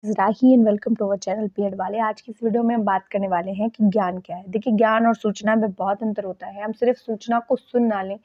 Rahi and welcome to our channel पीएड वाले। आज की इस वीडियो में हम बात करने वाले हैं कि ज्ञान क्या है। देखिए, ज्ञान और सूचना में बहुत अंतर होता है। हम सिर्फ सूचना को सुन ना लें,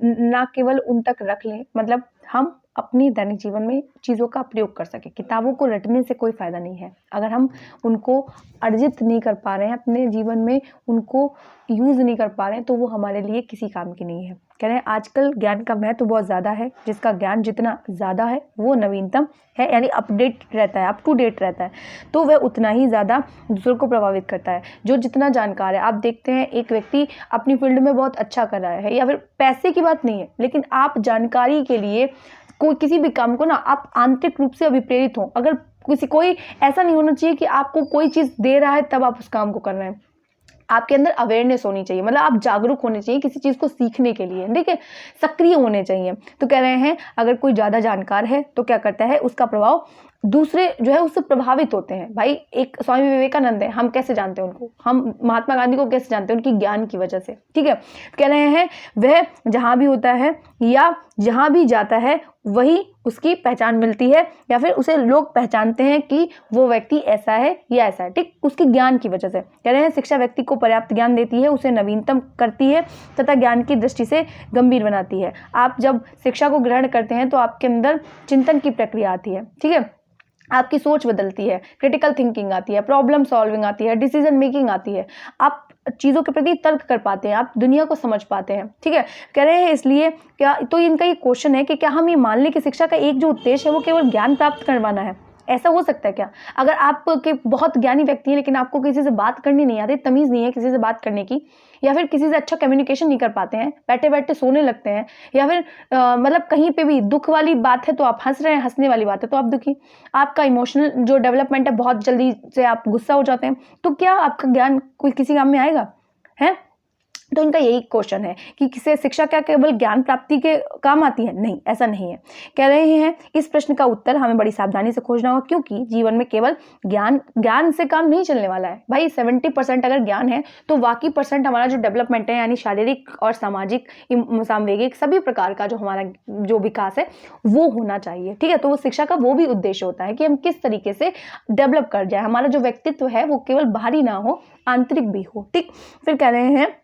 ना केवल उन तक रख लें, मतलब हम अपनी दैनिक जीवन में चीज़ों का प्रयोग कर सकें। किताबों को रटने से कोई फ़ायदा नहीं है अगर हम उनको अर्जित नहीं कर पा रहे हैं, अपने जीवन में उनको यूज़ नहीं कर पा रहे हैं, तो वो हमारे लिए किसी काम की नहीं है। कह रहे हैं आजकल ज्ञान का महत्व बहुत ज़्यादा है। जिसका ज्ञान जितना ज़्यादा है वो नवीनतम है, यानी अपडेट रहता है, अप टू डेट रहता है, तो वह उतना ही ज़्यादा दूसरों को प्रभावित करता है। जो जितना जानकार है, आप देखते हैं एक व्यक्ति अपनी फील्ड में बहुत अच्छा कर रहा है, या फिर पैसे की बात नहीं है, लेकिन आप जानकारी के लिए कोई किसी भी काम को ना आप आंतरिक रूप से अभिप्रेरित हो। अगर कोई ऐसा नहीं होना चाहिए कि आपको कोई चीज़ दे रहा है तब आप उस काम को कर रहे हैं। आपके अंदर अवेयरनेस होनी चाहिए, मतलब आप जागरूक होने चाहिए किसी चीज़ को सीखने के लिए, ठीक है, सक्रिय होने चाहिए। तो कह रहे हैं अगर कोई ज़्यादा जानकार है तो क्या करता है, उसका प्रभाव दूसरे जो है उससे प्रभावित होते हैं। भाई, एक स्वामी विवेकानंद है, हम कैसे जानते हैं उनको, हम महात्मा गांधी को कैसे जानते हैं, उनकी ज्ञान की वजह से, ठीक है। कह रहे हैं वह जहाँ भी होता है या जहाँ भी जाता है वही उसकी पहचान मिलती है, या फिर उसे लोग पहचानते हैं कि वो व्यक्ति ऐसा है या ऐसा है, ठीक, उसके ज्ञान की वजह से। कह रहे हैं शिक्षा व्यक्ति को पर्याप्त ज्ञान देती है, उसे नवीनतम करती है तथा ज्ञान की दृष्टि से गंभीर बनाती है। आप जब शिक्षा को ग्रहण करते हैं तो आपके अंदर चिंतन की प्रक्रिया आती है, ठीक है, आपकी सोच बदलती है, क्रिटिकल थिंकिंग आती है, प्रॉब्लम सॉल्विंग आती है, डिसीजन मेकिंग आती है, आप चीज़ों के प्रति तर्क कर पाते हैं, आप दुनिया को समझ पाते हैं, ठीक है। कह रहे हैं इसलिए क्या, तो इनका ये क्वेश्चन है कि क्या हम ये मान लें कि शिक्षा का एक जो उद्देश्य है वो केवल ज्ञान प्राप्त करवाना है। ऐसा हो सकता है क्या? अगर आप के बहुत ज्ञानी व्यक्ति हैं लेकिन आपको किसी से बात करनी नहीं आती, तमीज़ नहीं है किसी से बात करने की, या फिर किसी से अच्छा कम्युनिकेशन नहीं कर पाते हैं, बैठे बैठे सोने लगते हैं, या फिर मतलब कहीं पे भी दुख वाली बात है तो आप हंस रहे हैं, हंसने वाली बात है तो आप दुखी, आपका इमोशनल जो डेवलपमेंट है बहुत जल्दी से आप गुस्सा हो जाते हैं, तो क्या आपका ज्ञान कोई किसी काम में आएगा? है? तो इनका यही क्वेश्चन है कि किसे शिक्षा क्या केवल ज्ञान प्राप्ति के काम आती है? नहीं, ऐसा नहीं है। कह रहे हैं इस प्रश्न का उत्तर हमें बड़ी सावधानी से खोजना होगा, क्योंकि जीवन में केवल ज्ञान से काम नहीं चलने वाला है। भाई 70% अगर ज्ञान है तो बाकी परसेंट हमारा जो डेवलपमेंट है, यानी शारीरिक और सामाजिक, सामवेगिक, सभी प्रकार का जो हमारा जो विकास है वो होना चाहिए, ठीक है। तो वो शिक्षा का वो भी उद्देश्य होता है कि हम किस तरीके से डेवलप कर जाए, हमारा जो व्यक्तित्व है वो केवल बाहरी ना हो, आंतरिक भी हो, ठीक। फिर कह रहे हैं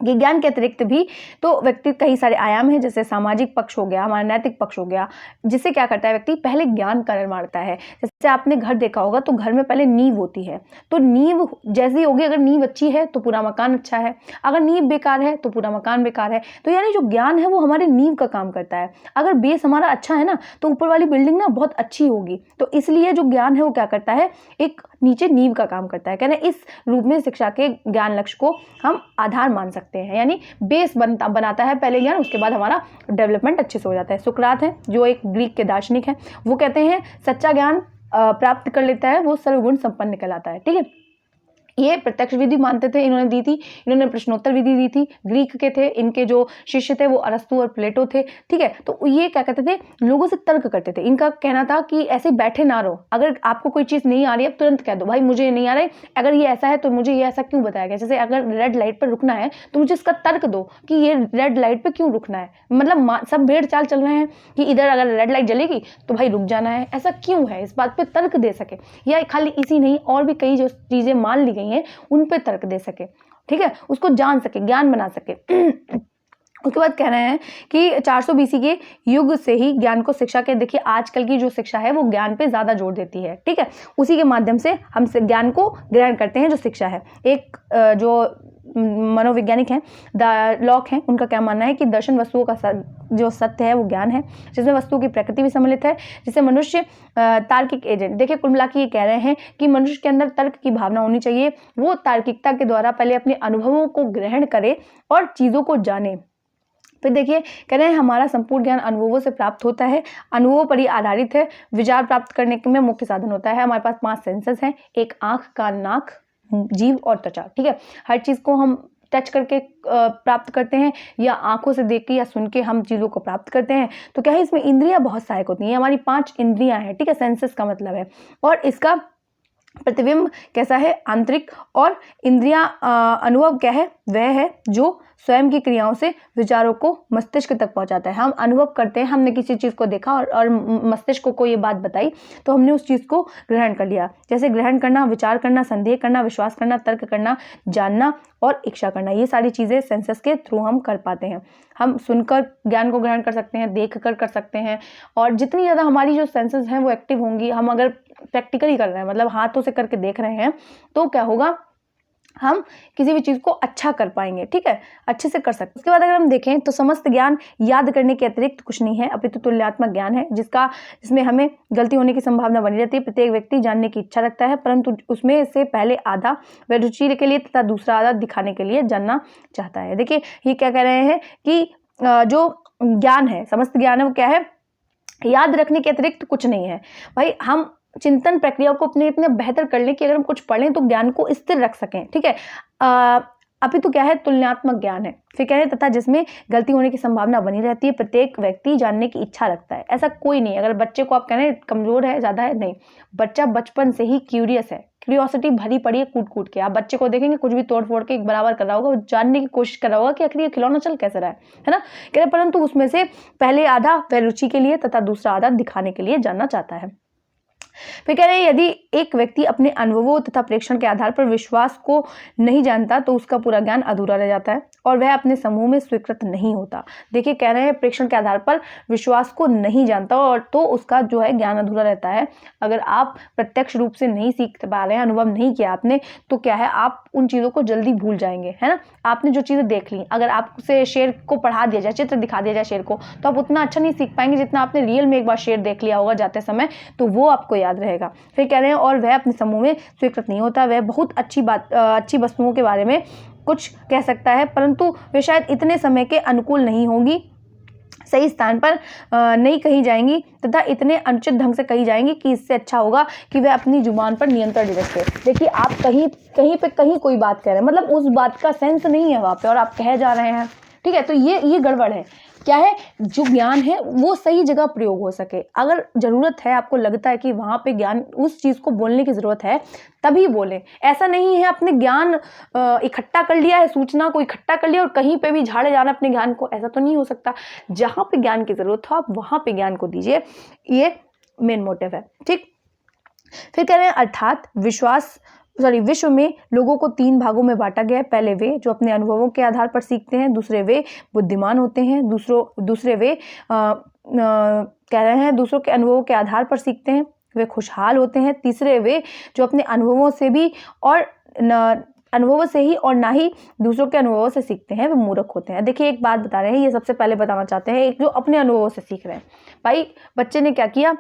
कि ज्ञान के अतिरिक्त भी तो व्यक्ति कई सारे आयाम हैं, जैसे सामाजिक पक्ष हो गया, हमारा नैतिक पक्ष हो गया, जिससे क्या करता है व्यक्ति, पहले ज्ञान का निर्माण करता है। जैसे आपने घर देखा होगा तो घर में पहले नींव होती है, तो नींव जैसी होगी, अगर नींव अच्छी है तो पूरा मकान अच्छा है, अगर नींव बेकार है तो पूरा मकान बेकार है। तो यानी जो ज्ञान है वो हमारे नींव का काम करता है। अगर बेस हमारा अच्छा है ना तो ऊपर वाली बिल्डिंग ना बहुत अच्छी होगी। तो इसलिए जो ज्ञान है वो क्या करता है, एक नीचे नींव का काम करता है। कहना इस रूप में शिक्षा के ज्ञान लक्ष्य को हम आधार मान सकते हैं, यानी बेस बनाता है पहले ज्ञान, उसके बाद हमारा डेवलपमेंट अच्छे से हो जाता है। सुकरात है जो एक ग्रीक के दार्शनिक है, वो कहते हैं सच्चा ज्ञान प्राप्त कर लेता है वो सर्वगुण संपन्न कहलाता है, ठीक है। ये प्रत्यक्ष विधि मानते थे, इन्होंने दी थी, इन्होंने प्रश्नोत्तर विधि दी थी, ग्रीक के थे, इनके जो शिष्य थे वो अरस्तु और प्लेटो थे, ठीक है। तो ये क्या कहते थे, लोगों से तर्क करते थे। इनका कहना था कि ऐसे बैठे ना रहो, अगर आपको कोई चीज़ नहीं आ रही है तुरंत कह दो, भाई मुझे नहीं आ रहा है, अगर ये ऐसा है तो मुझे ये ऐसा क्यों बताया गया। जैसे अगर रेड लाइट पर रुकना है तो मुझे इसका तर्क दो कि ये रेड लाइट पर क्यों रुकना है, मतलब सब भेड़ चाल चल रहे हैं कि इधर अगर रेड लाइट जलेगी तो भाई रुक जाना है, ऐसा क्यों है, इस बात पर तर्क दे सके। या खाली इसी नहीं, और भी कई जो चीज़ें मान ली गई हैं उन पे तर्क दे सके, ठीक है, उसको जान सके, ज्ञान बना सके। उसके बाद कह रहे हैं कि 400 बीसी के युग से ही ज्ञान को शिक्षा के, देखिए आजकल की जो शिक्षा है वो ज्ञान पे ज़्यादा जोर देती है, ठीक है, उसी के माध्यम से हम ज्ञान को ग्रहण करते हैं जो शिक्षा है। एक जो मनोवैज्ञानिक हैं, लॉक हैं, उनका क्या मानना है कि दर्शन वस्तुओं का जो सत्य है वो ज्ञान है, जिसमें वस्तुओं की प्रकृति भी सम्मिलित है, जिससे मनुष्य तार्किक एजेंट, देखिए कुल मिला के ये कह रहे हैं कि मनुष्य के अंदर तर्क की भावना होनी चाहिए, वो तार्किकता के द्वारा पहले अपने अनुभवों को ग्रहण करे और चीज़ों को जाने। फिर देखिए कह रहे हैं हमारा संपूर्ण ज्ञान अनुभवों से प्राप्त होता है, अनुभवों पर ही आधारित है, विचार प्राप्त करने में मुख्य साधन होता है। हमारे पास 5 सेंसेस हैं, एक आँख, कान, नाक, जीभ और त्वचा, ठीक है। हर चीज़ को हम टच करके प्राप्त करते हैं, या आंखों से देख के या सुन के हम चीज़ों को प्राप्त करते हैं। तो क्या है, इसमें इंद्रियां बहुत सहायक होती हैं, हमारी 5 इंद्रियां हैं, ठीक है, सेंसेस का मतलब है। और इसका प्रतिबिंब कैसा है, आंतरिक, और इंद्रियां अनुभव क्या है, वह है जो स्वयं की क्रियाओं से विचारों को मस्तिष्क तक पहुंचाता है। हम अनुभव करते हैं, हमने किसी चीज़ को देखा और मस्तिष्क को कोई ये बात बताई तो हमने उस चीज़ को ग्रहण कर लिया। जैसे ग्रहण करना, विचार करना, संदेह करना, विश्वास करना, तर्क करना, जानना और इच्छा करना, ये सारी चीज़ें सेंसेस के थ्रू हम कर पाते हैं। हम सुनकर ज्ञान को ग्रहण कर सकते हैं, देख कर सकते हैं, और जितनी ज़्यादा हमारी जो सेंसेस हैं वो एक्टिव होंगी, हम अगर प्रैक्टिकली कर रहे हैं, मतलब हाथों से करके देख रहे हैं, तो क्या होगा, हम किसी भी चीज़ को अच्छा कर पाएंगे। ठीक है, अच्छे से कर सकते हैं। उसके बाद अगर हम देखें तो समस्त ज्ञान याद करने के अतिरिक्त कुछ नहीं है, अपितु तुल्यात्मक ज्ञान है, जिसमें हमें गलती होने की संभावना बनी रहती है। प्रत्येक व्यक्ति जानने की इच्छा रखता है, परंतु उसमें से पहले आधा वह रुचि के लिए तथा दूसरा आधा दिखाने के लिए जानना चाहता है। देखिए ये क्या कह रहे हैं कि जो ज्ञान है, समस्त ज्ञान है, वो क्या है, याद रखने के अतिरिक्त कुछ नहीं है। भाई हम चिंतन प्रक्रिया को अपने इतने बेहतर कर लें कि अगर हम कुछ पढ़ें तो ज्ञान को स्थिर रख सकें। ठीक है, अभी तो क्या है, तुलनात्मक ज्ञान है। फिर कह रहे तथा जिसमें गलती होने की संभावना बनी रहती है। प्रत्येक व्यक्ति जानने की इच्छा रखता है, ऐसा कोई नहीं। अगर बच्चे को आप कह रहे हैं कमजोर है, ज्यादा है, नहीं, बच्चा बचपन से ही क्यूरियस है, क्यूरियोसिटी भरी पड़ी है कूट कूट के। आप बच्चे को देखेंगे कुछ भी तोड़ फोड़ के एक बराबर कर रहा होगा, वो जानने की कोशिश कर रहा होगा कि आखिर ये खिलौना चल कैसे रहा है ना। कह रहे परंतु उसमें से पहले आधा वह रुचि के लिए तथा दूसरा आधा दिखाने के लिए जानना चाहता है। फिर कह रहे हैं यदि एक व्यक्ति अपने अनुभवों तथा प्रेक्षण के आधार पर विश्वास को नहीं जानता तो उसका पूरा ज्ञान अधूरा रह जाता है और वह अपने समूह में स्वीकृत नहीं होता। देखिए कह रहे हैं प्रेक्षण के आधार पर विश्वास को नहीं जानता और तो उसका जो है ज्ञान अधूरा रहता है। अगर आप प्रत्यक्ष रूप से नहीं सीख पा रहे हैं, अनुभव नहीं किया आपने, तो क्या है, आप उन चीज़ों को जल्दी भूल जाएंगे, है ना। आपने जो चीज़ें देख ली, अगर आपसे शेर को पढ़ा दिया जाए, चित्र दिखा दिया जाए शेर को, तो आप उतना अच्छा नहीं सीख पाएंगे जितना आपने रियल में एक बार शेर देख लिया होगा जाते समय, तो वो आपको याद रहेगा। फिर कह रहे हैं और वह अपने समूह में स्वीकृत नहीं होता। वह बहुत अच्छी वस्तुओं के बारे में कुछ कह सकता है, परंतु वे शायद इतने समय के अनुकूल नहीं होंगी, सही स्थान पर नहीं कही जाएंगी तथा इतने अनुचित ढंग से कही जाएंगी कि इससे अच्छा होगा कि वह अपनी जुबान पर नियंत्रण रखे। देखिए आप कहीं कोई बात कह रहे हैं, मतलब उस बात का सेंस नहीं है वहाँ पे और आप कह जा रहे हैं, ठीक है, तो ये गड़बड़ है। क्या है, जो ज्ञान है वो सही जगह प्रयोग हो सके। अगर जरूरत है, आपको लगता है कि वहां पे ज्ञान, उस चीज को बोलने की जरूरत है, तभी बोलें। ऐसा नहीं है आपने ज्ञान इकट्ठा कर लिया है, सूचना को इकट्ठा कर लिया और कहीं पे भी झाड़े जाना अपने ज्ञान को, ऐसा तो नहीं हो सकता। जहां पे ज्ञान की जरूरत हो आप वहां पे ज्ञान को दीजिए, ये मेन मोटिव है। ठीक, फिर कह रहे हैं अर्थात विश्व में लोगों को 3 भागों में बांटा गया है। पहले वे जो अपने अनुभवों के आधार पर सीखते हैं, दूसरे वे बुद्धिमान होते हैं, दूसरे वे कह रहे हैं दूसरों के अनुभवों के आधार पर सीखते हैं, वे खुशहाल होते हैं, तीसरे वे जो अपने अनुभवों से ही और ना ही दूसरों के अनुभवों से सीखते हैं, वे मूर्ख होते हैं। देखिए एक बात बता रहे हैं, ये सबसे पहले बताना चाहते हैं, एक जो अपने अनुभवों से सीख रहे हैं। भाई बच्चे ने क्या किया,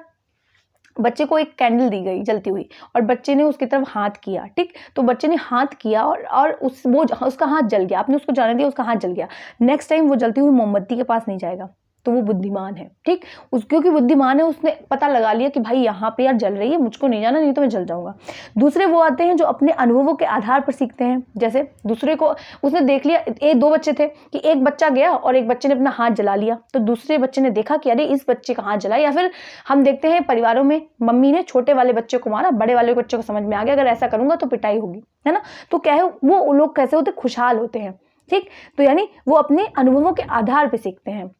बच्चे को एक कैंडल दी गई जलती हुई और बच्चे ने उसकी तरफ हाथ किया। ठीक, तो बच्चे ने हाथ किया और उसका हाथ जल गया, आपने उसको जाने दिया, उसका हाथ जल गया। नेक्स्ट टाइम वो जलती हुई मोमबत्ती के पास नहीं जाएगा, तो वो बुद्धिमान है। ठीक, क्योंकि बुद्धिमान है, उसने पता लगा लिया कि भाई यहाँ पे यार जल रही है, मुझको नहीं जाना, नहीं तो मैं जल जाऊंगा। दूसरे वो आते हैं जो अपने अनुभवों के आधार पर सीखते हैं। जैसे दूसरे को उसने देख लिया, 2 बच्चे थे कि एक बच्चा गया और एक बच्चे ने अपना हाथ जला लिया, तो दूसरे बच्चे ने देखा कि अरे इस बच्चे का हाथ जला। या फिर हम देखते हैं परिवारों में मम्मी ने छोटे वाले बच्चे को मारा, बड़े वाले बच्चे को समझ में आ गया अगर ऐसा करूंगा तो पिटाई होगी, है ना। तो क्या है, वो लोग कैसे होते, खुशहाल होते हैं। ठीक, तो यानी वो अपने अनुभवों के आधार पर सीखते हैं।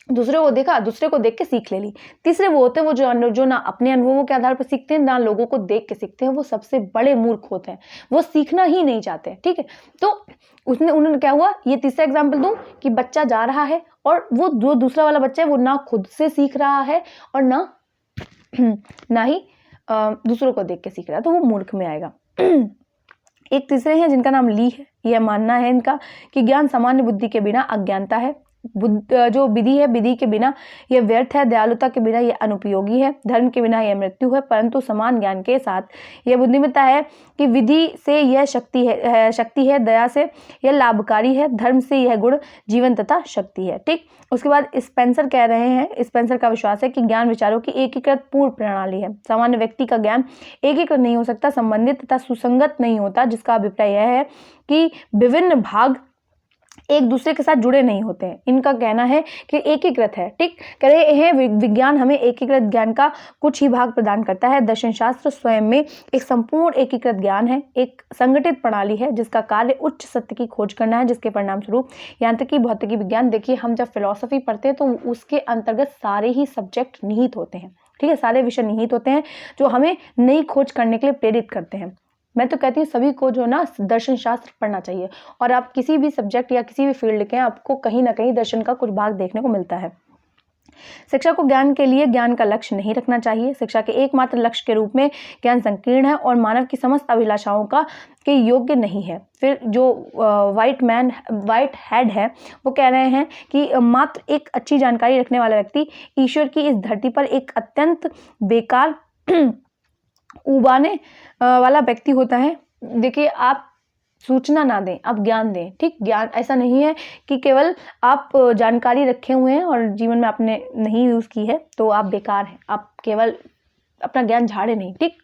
दूसरे को देखा, दूसरे को देख के सीख ले ली। तीसरे वो होते हैं वो जो ना अपने अनुभवों के आधार पर सीखते हैं, ना लोगों को देख के सीखते हैं, वो सबसे बड़े मूर्ख होते हैं, वो सीखना ही नहीं चाहते। ठीक है, तो उन्होंने क्या हुआ, ये तीसरा एग्जाम्पल दूं कि बच्चा जा रहा है और वो जो दूसरा वाला बच्चा है वो ना खुद से सीख रहा है और ना ही दूसरों को देख के सीख रहा है, तो वो मूर्ख में आएगा। एक तीसरे हैं जिनका नाम ली है। यह मानना है इनका कि ज्ञान सामान्य बुद्धि के बिना अज्ञानता है, जो विधि है विधि के बिना यह व्यर्थ है, दयालुता के बिना यह अनुपयोगी है, धर्म के बिना यह मृत्यु है, परंतु समान ज्ञान के साथ यह बुद्धिमत्ता है कि विधि से यह शक्ति है, दया से यह लाभकारी है, धर्म से यह गुण जीवन तथा शक्ति है। ठीक, उसके बाद स्पेंसर कह रहे हैं, स्पेंसर का विश्वास है कि ज्ञान विचारों की एकीकृत पूर्ण प्रणाली है। सामान्य व्यक्ति का ज्ञान एकीकृत नहीं हो सकता, संबंधित तथा सुसंगत नहीं होता, जिसका अभिप्राय यह है कि विभिन्न भाग एक दूसरे के साथ जुड़े नहीं होते हैं। इनका कहना है कि एकीकृत है। ठीक, कह रहे हैं विज्ञान हमें एकीकृत ज्ञान का कुछ ही भाग प्रदान करता है। दर्शन शास्त्र स्वयं में एक संपूर्ण एकीकृत ज्ञान है, एक संगठित प्रणाली है जिसका कार्य उच्च सत्य की खोज करना है, जिसके परिणाम स्वरूप यांत्रिकी, भौतिकी, विज्ञान, देखिए हम जब फिलॉसफी पढ़ते हैं तो उसके अंतर्गत सारे ही सब्जेक्ट निहित होते हैं। ठीक है, सारे विषय निहित होते हैं जो हमें नई खोज करने के लिए प्रेरित करते हैं। मैं तो कहती हूँ सभी को जो ना दर्शन शास्त्र पढ़ना चाहिए, और आप किसी भी सब्जेक्ट या किसी भी फील्ड के आपको कहीं ना कहीं दर्शन का कुछ भाग देखने को मिलता है। शिक्षा को ज्ञान के लिए ज्ञान का लक्ष्य नहीं रखना चाहिए। शिक्षा के एकमात्र लक्ष्य के रूप में ज्ञान संकीर्ण है और मानव की समस्त अभिलाषाओं का के योग्य नहीं है। फिर जो वाइट हेड है वो कह रहे हैं कि मात्र एक अच्छी जानकारी रखने वाला व्यक्ति ईश्वर की इस धरती पर एक अत्यंत बेकार उबाने वाला व्यक्ति होता है। देखिए, आप सूचना ना दें, आप ज्ञान दें। ठीक, ज्ञान ऐसा नहीं है कि केवल आप जानकारी रखे हुए हैं और जीवन में आपने नहीं यूज़ की है तो आप बेकार हैं, आप केवल अपना ज्ञान झाड़े नहीं। ठीक,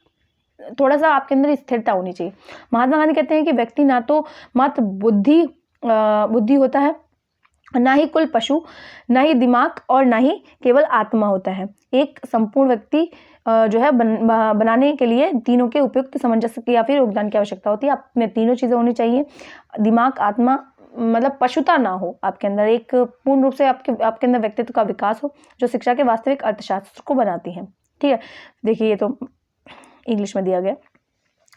थोड़ा सा आपके अंदर स्थिरता होनी चाहिए। महात्मा गांधी कहते हैं कि व्यक्ति ना तो मात्र बुद्धि होता है, ना ही कुल पशु, ना ही दिमाग और ना ही केवल आत्मा होता है। एक संपूर्ण व्यक्ति जो है बनाने के लिए तीनों के उपयुक्त सामंजस्य की या फिर योगदान की आवश्यकता होती है। आप में तीनों चीज़ें होनी चाहिए, दिमाग, आत्मा, मतलब पशुता ना हो आपके अंदर, एक पूर्ण रूप से आपके अंदर व्यक्तित्व का विकास हो, जो शिक्षा के वास्तविक अर्थशास्त्र को बनाती है। ठीक है, देखिए ये तो इंग्लिश में दिया गया।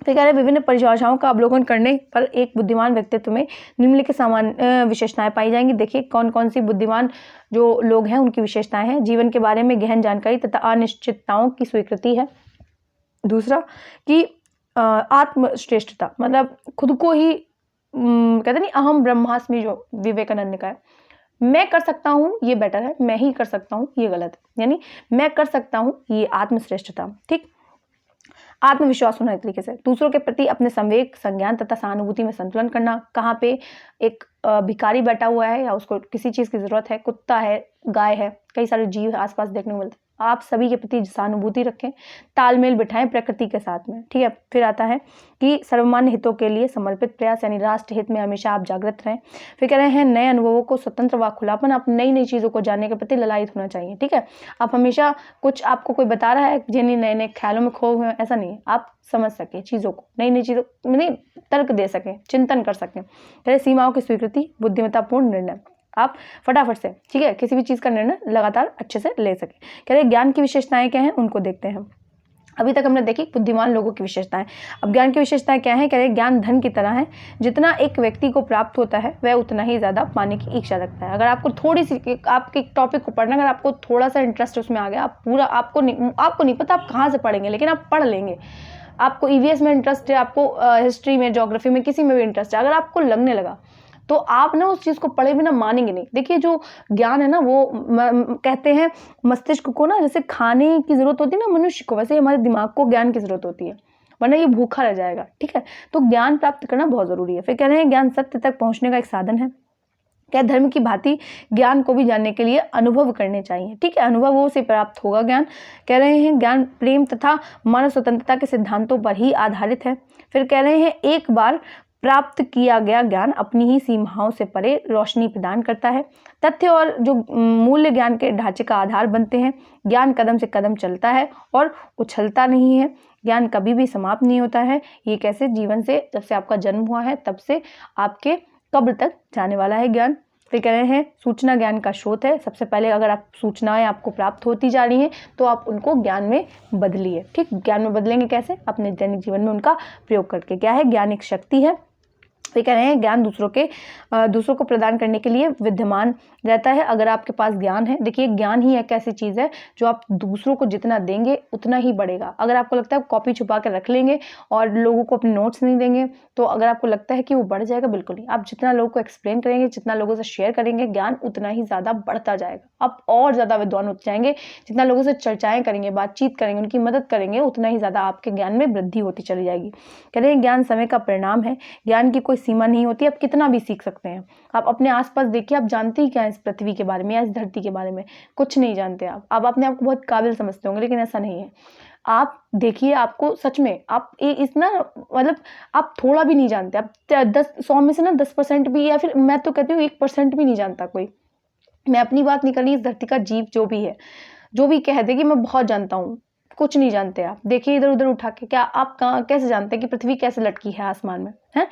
फिर कह रहे विभिन्न परिभाषाओं का अवलोकन करने पर एक बुद्धिमान व्यक्तित्व में निम्नलिखित सामान्य विशेषताएं पाई जाएंगी। देखिए कौन कौन सी बुद्धिमान जो लोग हैं उनकी विशेषताएं हैं। जीवन के बारे में गहन जानकारी तथा अनिश्चितताओं की स्वीकृति है। दूसरा कि आत्मश्रेष्ठता, मतलब खुद को ही कहते नहीं अहम ब्रह्मास्मि, जो विवेकानंद का है, मैं कर सकता हूँ ये बेटर है, मैं ही कर सकता हूँ ये गलत है, यानी मैं कर सकता हूँ ये आत्मश्रेष्ठता। ठीक, आत्मविश्वास होना, एक तरीके से दूसरों के प्रति अपने संवेग, संज्ञान तथा सहानुभूति में संतुलन करना। कहाँ पे एक भिखारी बैठा हुआ है या उसको किसी चीज़ की ज़रूरत है, कुत्ता है, गाय है, कई सारे जीव आसपास देखने को मिलते हैं, आप सभी के प्रति सहानुभूति रखें, तालमेल बिठाएं प्रकृति के साथ में। ठीक है, फिर आता है कि सर्वमान्य हितों के लिए समर्पित प्रयास, यानी राष्ट्र हित में हमेशा आप जागृत रहें। फिर कह रहे हैं नए अनुभवों को स्वतंत्र व खुलापन, आप नई नई चीज़ों को जानने के प्रति ललायित होना चाहिए। ठीक है, आप हमेशा कुछ आपको कोई बता रहा है जिन्हें नए नए ख्यालों में खो हुए हैं, ऐसा नहीं है, आप समझ सके चीज़ों को, नई नई चीज़ों नहीं तर्क दे सकें, चिंतन कर सकें। पहले सीमाओं की स्वीकृति, बुद्धिमत्तापूर्ण निर्णय, आप फटाफट से ठीक है किसी भी चीज़ का निर्णय लगातार अच्छे से ले सकें। कह रहे ज्ञान की विशेषताएं क्या हैं, उनको देखते हैं। अभी तक हमने देखी बुद्धिमान लोगों की विशेषताएं, अब ज्ञान की विशेषताएं क्या है। कह रहे ज्ञान धन की तरह है, जितना एक व्यक्ति को प्राप्त होता है वह उतना ही ज़्यादा पाने की इच्छा रखता है। अगर आपको थोड़ी सी आपके टॉपिक को पढ़ना, अगर आपको थोड़ा सा इंटरेस्ट उसमें आ गया, आप पूरा आपको नहीं पता आप कहाँ से पढ़ेंगे, लेकिन आप पढ़ लेंगे। आपको ईवीएस में इंटरेस्ट है, आपको हिस्ट्री में, ज्योग्राफी में, किसी में भी इंटरेस्ट है, अगर आपको लगने लगा तो आप ना उस चीज़ को पढ़े बिना मानेंगे नहीं। देखिए जो ज्ञान है ना, वो कहते हैं मस्तिष्क को ना जैसे खाने की ज़रूरत होती है ना मनुष्य को, वैसे हमारे दिमाग को ज्ञान की ज़रूरत होती है, वरना ये भूखा रह जाएगा। ठीक है, तो ज्ञान प्राप्त करना बहुत ज़रूरी है। फिर कह रहे हैं ज्ञान सत्य तक पहुँचने का एक साधन है। क्या धर्म की भांति ज्ञान को भी जानने के लिए अनुभव करने चाहिए। ठीक है, अनुभवों से प्राप्त होगा ज्ञान। कह रहे हैं ज्ञान प्रेम तथा मानव स्वतंत्रता के सिद्धांतों पर ही आधारित है। फिर कह रहे हैं एक बार प्राप्त किया गया ज्ञान अपनी ही सीमाओं से परे रोशनी प्रदान करता है। तथ्य और जो मूल्य ज्ञान के ढांचे का आधार बनते हैं। ज्ञान कदम से कदम चलता है और उछलता नहीं है। ज्ञान कभी भी समाप्त नहीं होता है। ये कैसे, जीवन से जब से आपका जन्म हुआ है तब से आपके कब्र तक जाने वाला है ज्ञान। फिर कह रहे हैं सूचना ज्ञान का स्रोत है। सबसे पहले अगर आप सूचनाएं आपको प्राप्त होती जा रही हैं तो आप उनको ज्ञान में बदलिए। ठीक, ज्ञान में बदलेंगे कैसे, अपने दैनिक जीवन में उनका प्रयोग करके। क्या है, ज्ञान एक शक्ति है। फिर कह रहे हैं ज्ञान दूसरों को प्रदान करने के लिए विद्यमान रहता है। अगर आपके पास ज्ञान है, देखिए ज्ञान ही एक ऐसी चीज़ है जो आप दूसरों को जितना देंगे उतना ही बढ़ेगा। अगर आपको लगता है कॉपी छुपा कर रख लेंगे और लोगों को अपने नोट्स नहीं देंगे, तो अगर आपको लगता है कि वो बढ़ जाएगा, बिल्कुल नहीं। आप जितना लोगों को एक्सप्लेन करेंगे, जितना लोगों से शेयर करेंगे, ज्ञान उतना ही ज़्यादा बढ़ता जाएगा। आप और ज़्यादा विद्वान होते जाएंगे। जितना लोगों से चर्चाएं करेंगे, बातचीत करेंगे, उनकी मदद करेंगे, उतना ही ज़्यादा आपके ज्ञान में वृद्धि होती चली जाएगी। कह रहे हैं ज्ञान समय का परिणाम है। ज्ञान की कोई सीमा नहीं होती, आप कितना भी सीख सकते हैं। आप अपने आसपास देखिए, आप जानते ही क्या है इस पृथ्वी के बारे में या इस धरती के बारे में, कुछ नहीं जानते आप अपने आप को बहुत काबिल समझते होंगे, लेकिन ऐसा नहीं है। आप देखिए, आपको सच में आप इतना मतलब आप थोड़ा भी नहीं जानते, आप 100 में से ना 10% भी, या फिर मैं तो कहती हूँ 1% भी नहीं जानता कोई। मैं अपनी बात नहीं कर रही, इस धरती का जीव जो भी है, जो भी कह दे कि मैं बहुत जानता हूँ, कुछ नहीं जानते आप। देखिए इधर-उधर उठा के, क्या आप कहाँ कैसे जानते हैं कि पृथ्वी कैसे लटकी है आसमान में? हैं?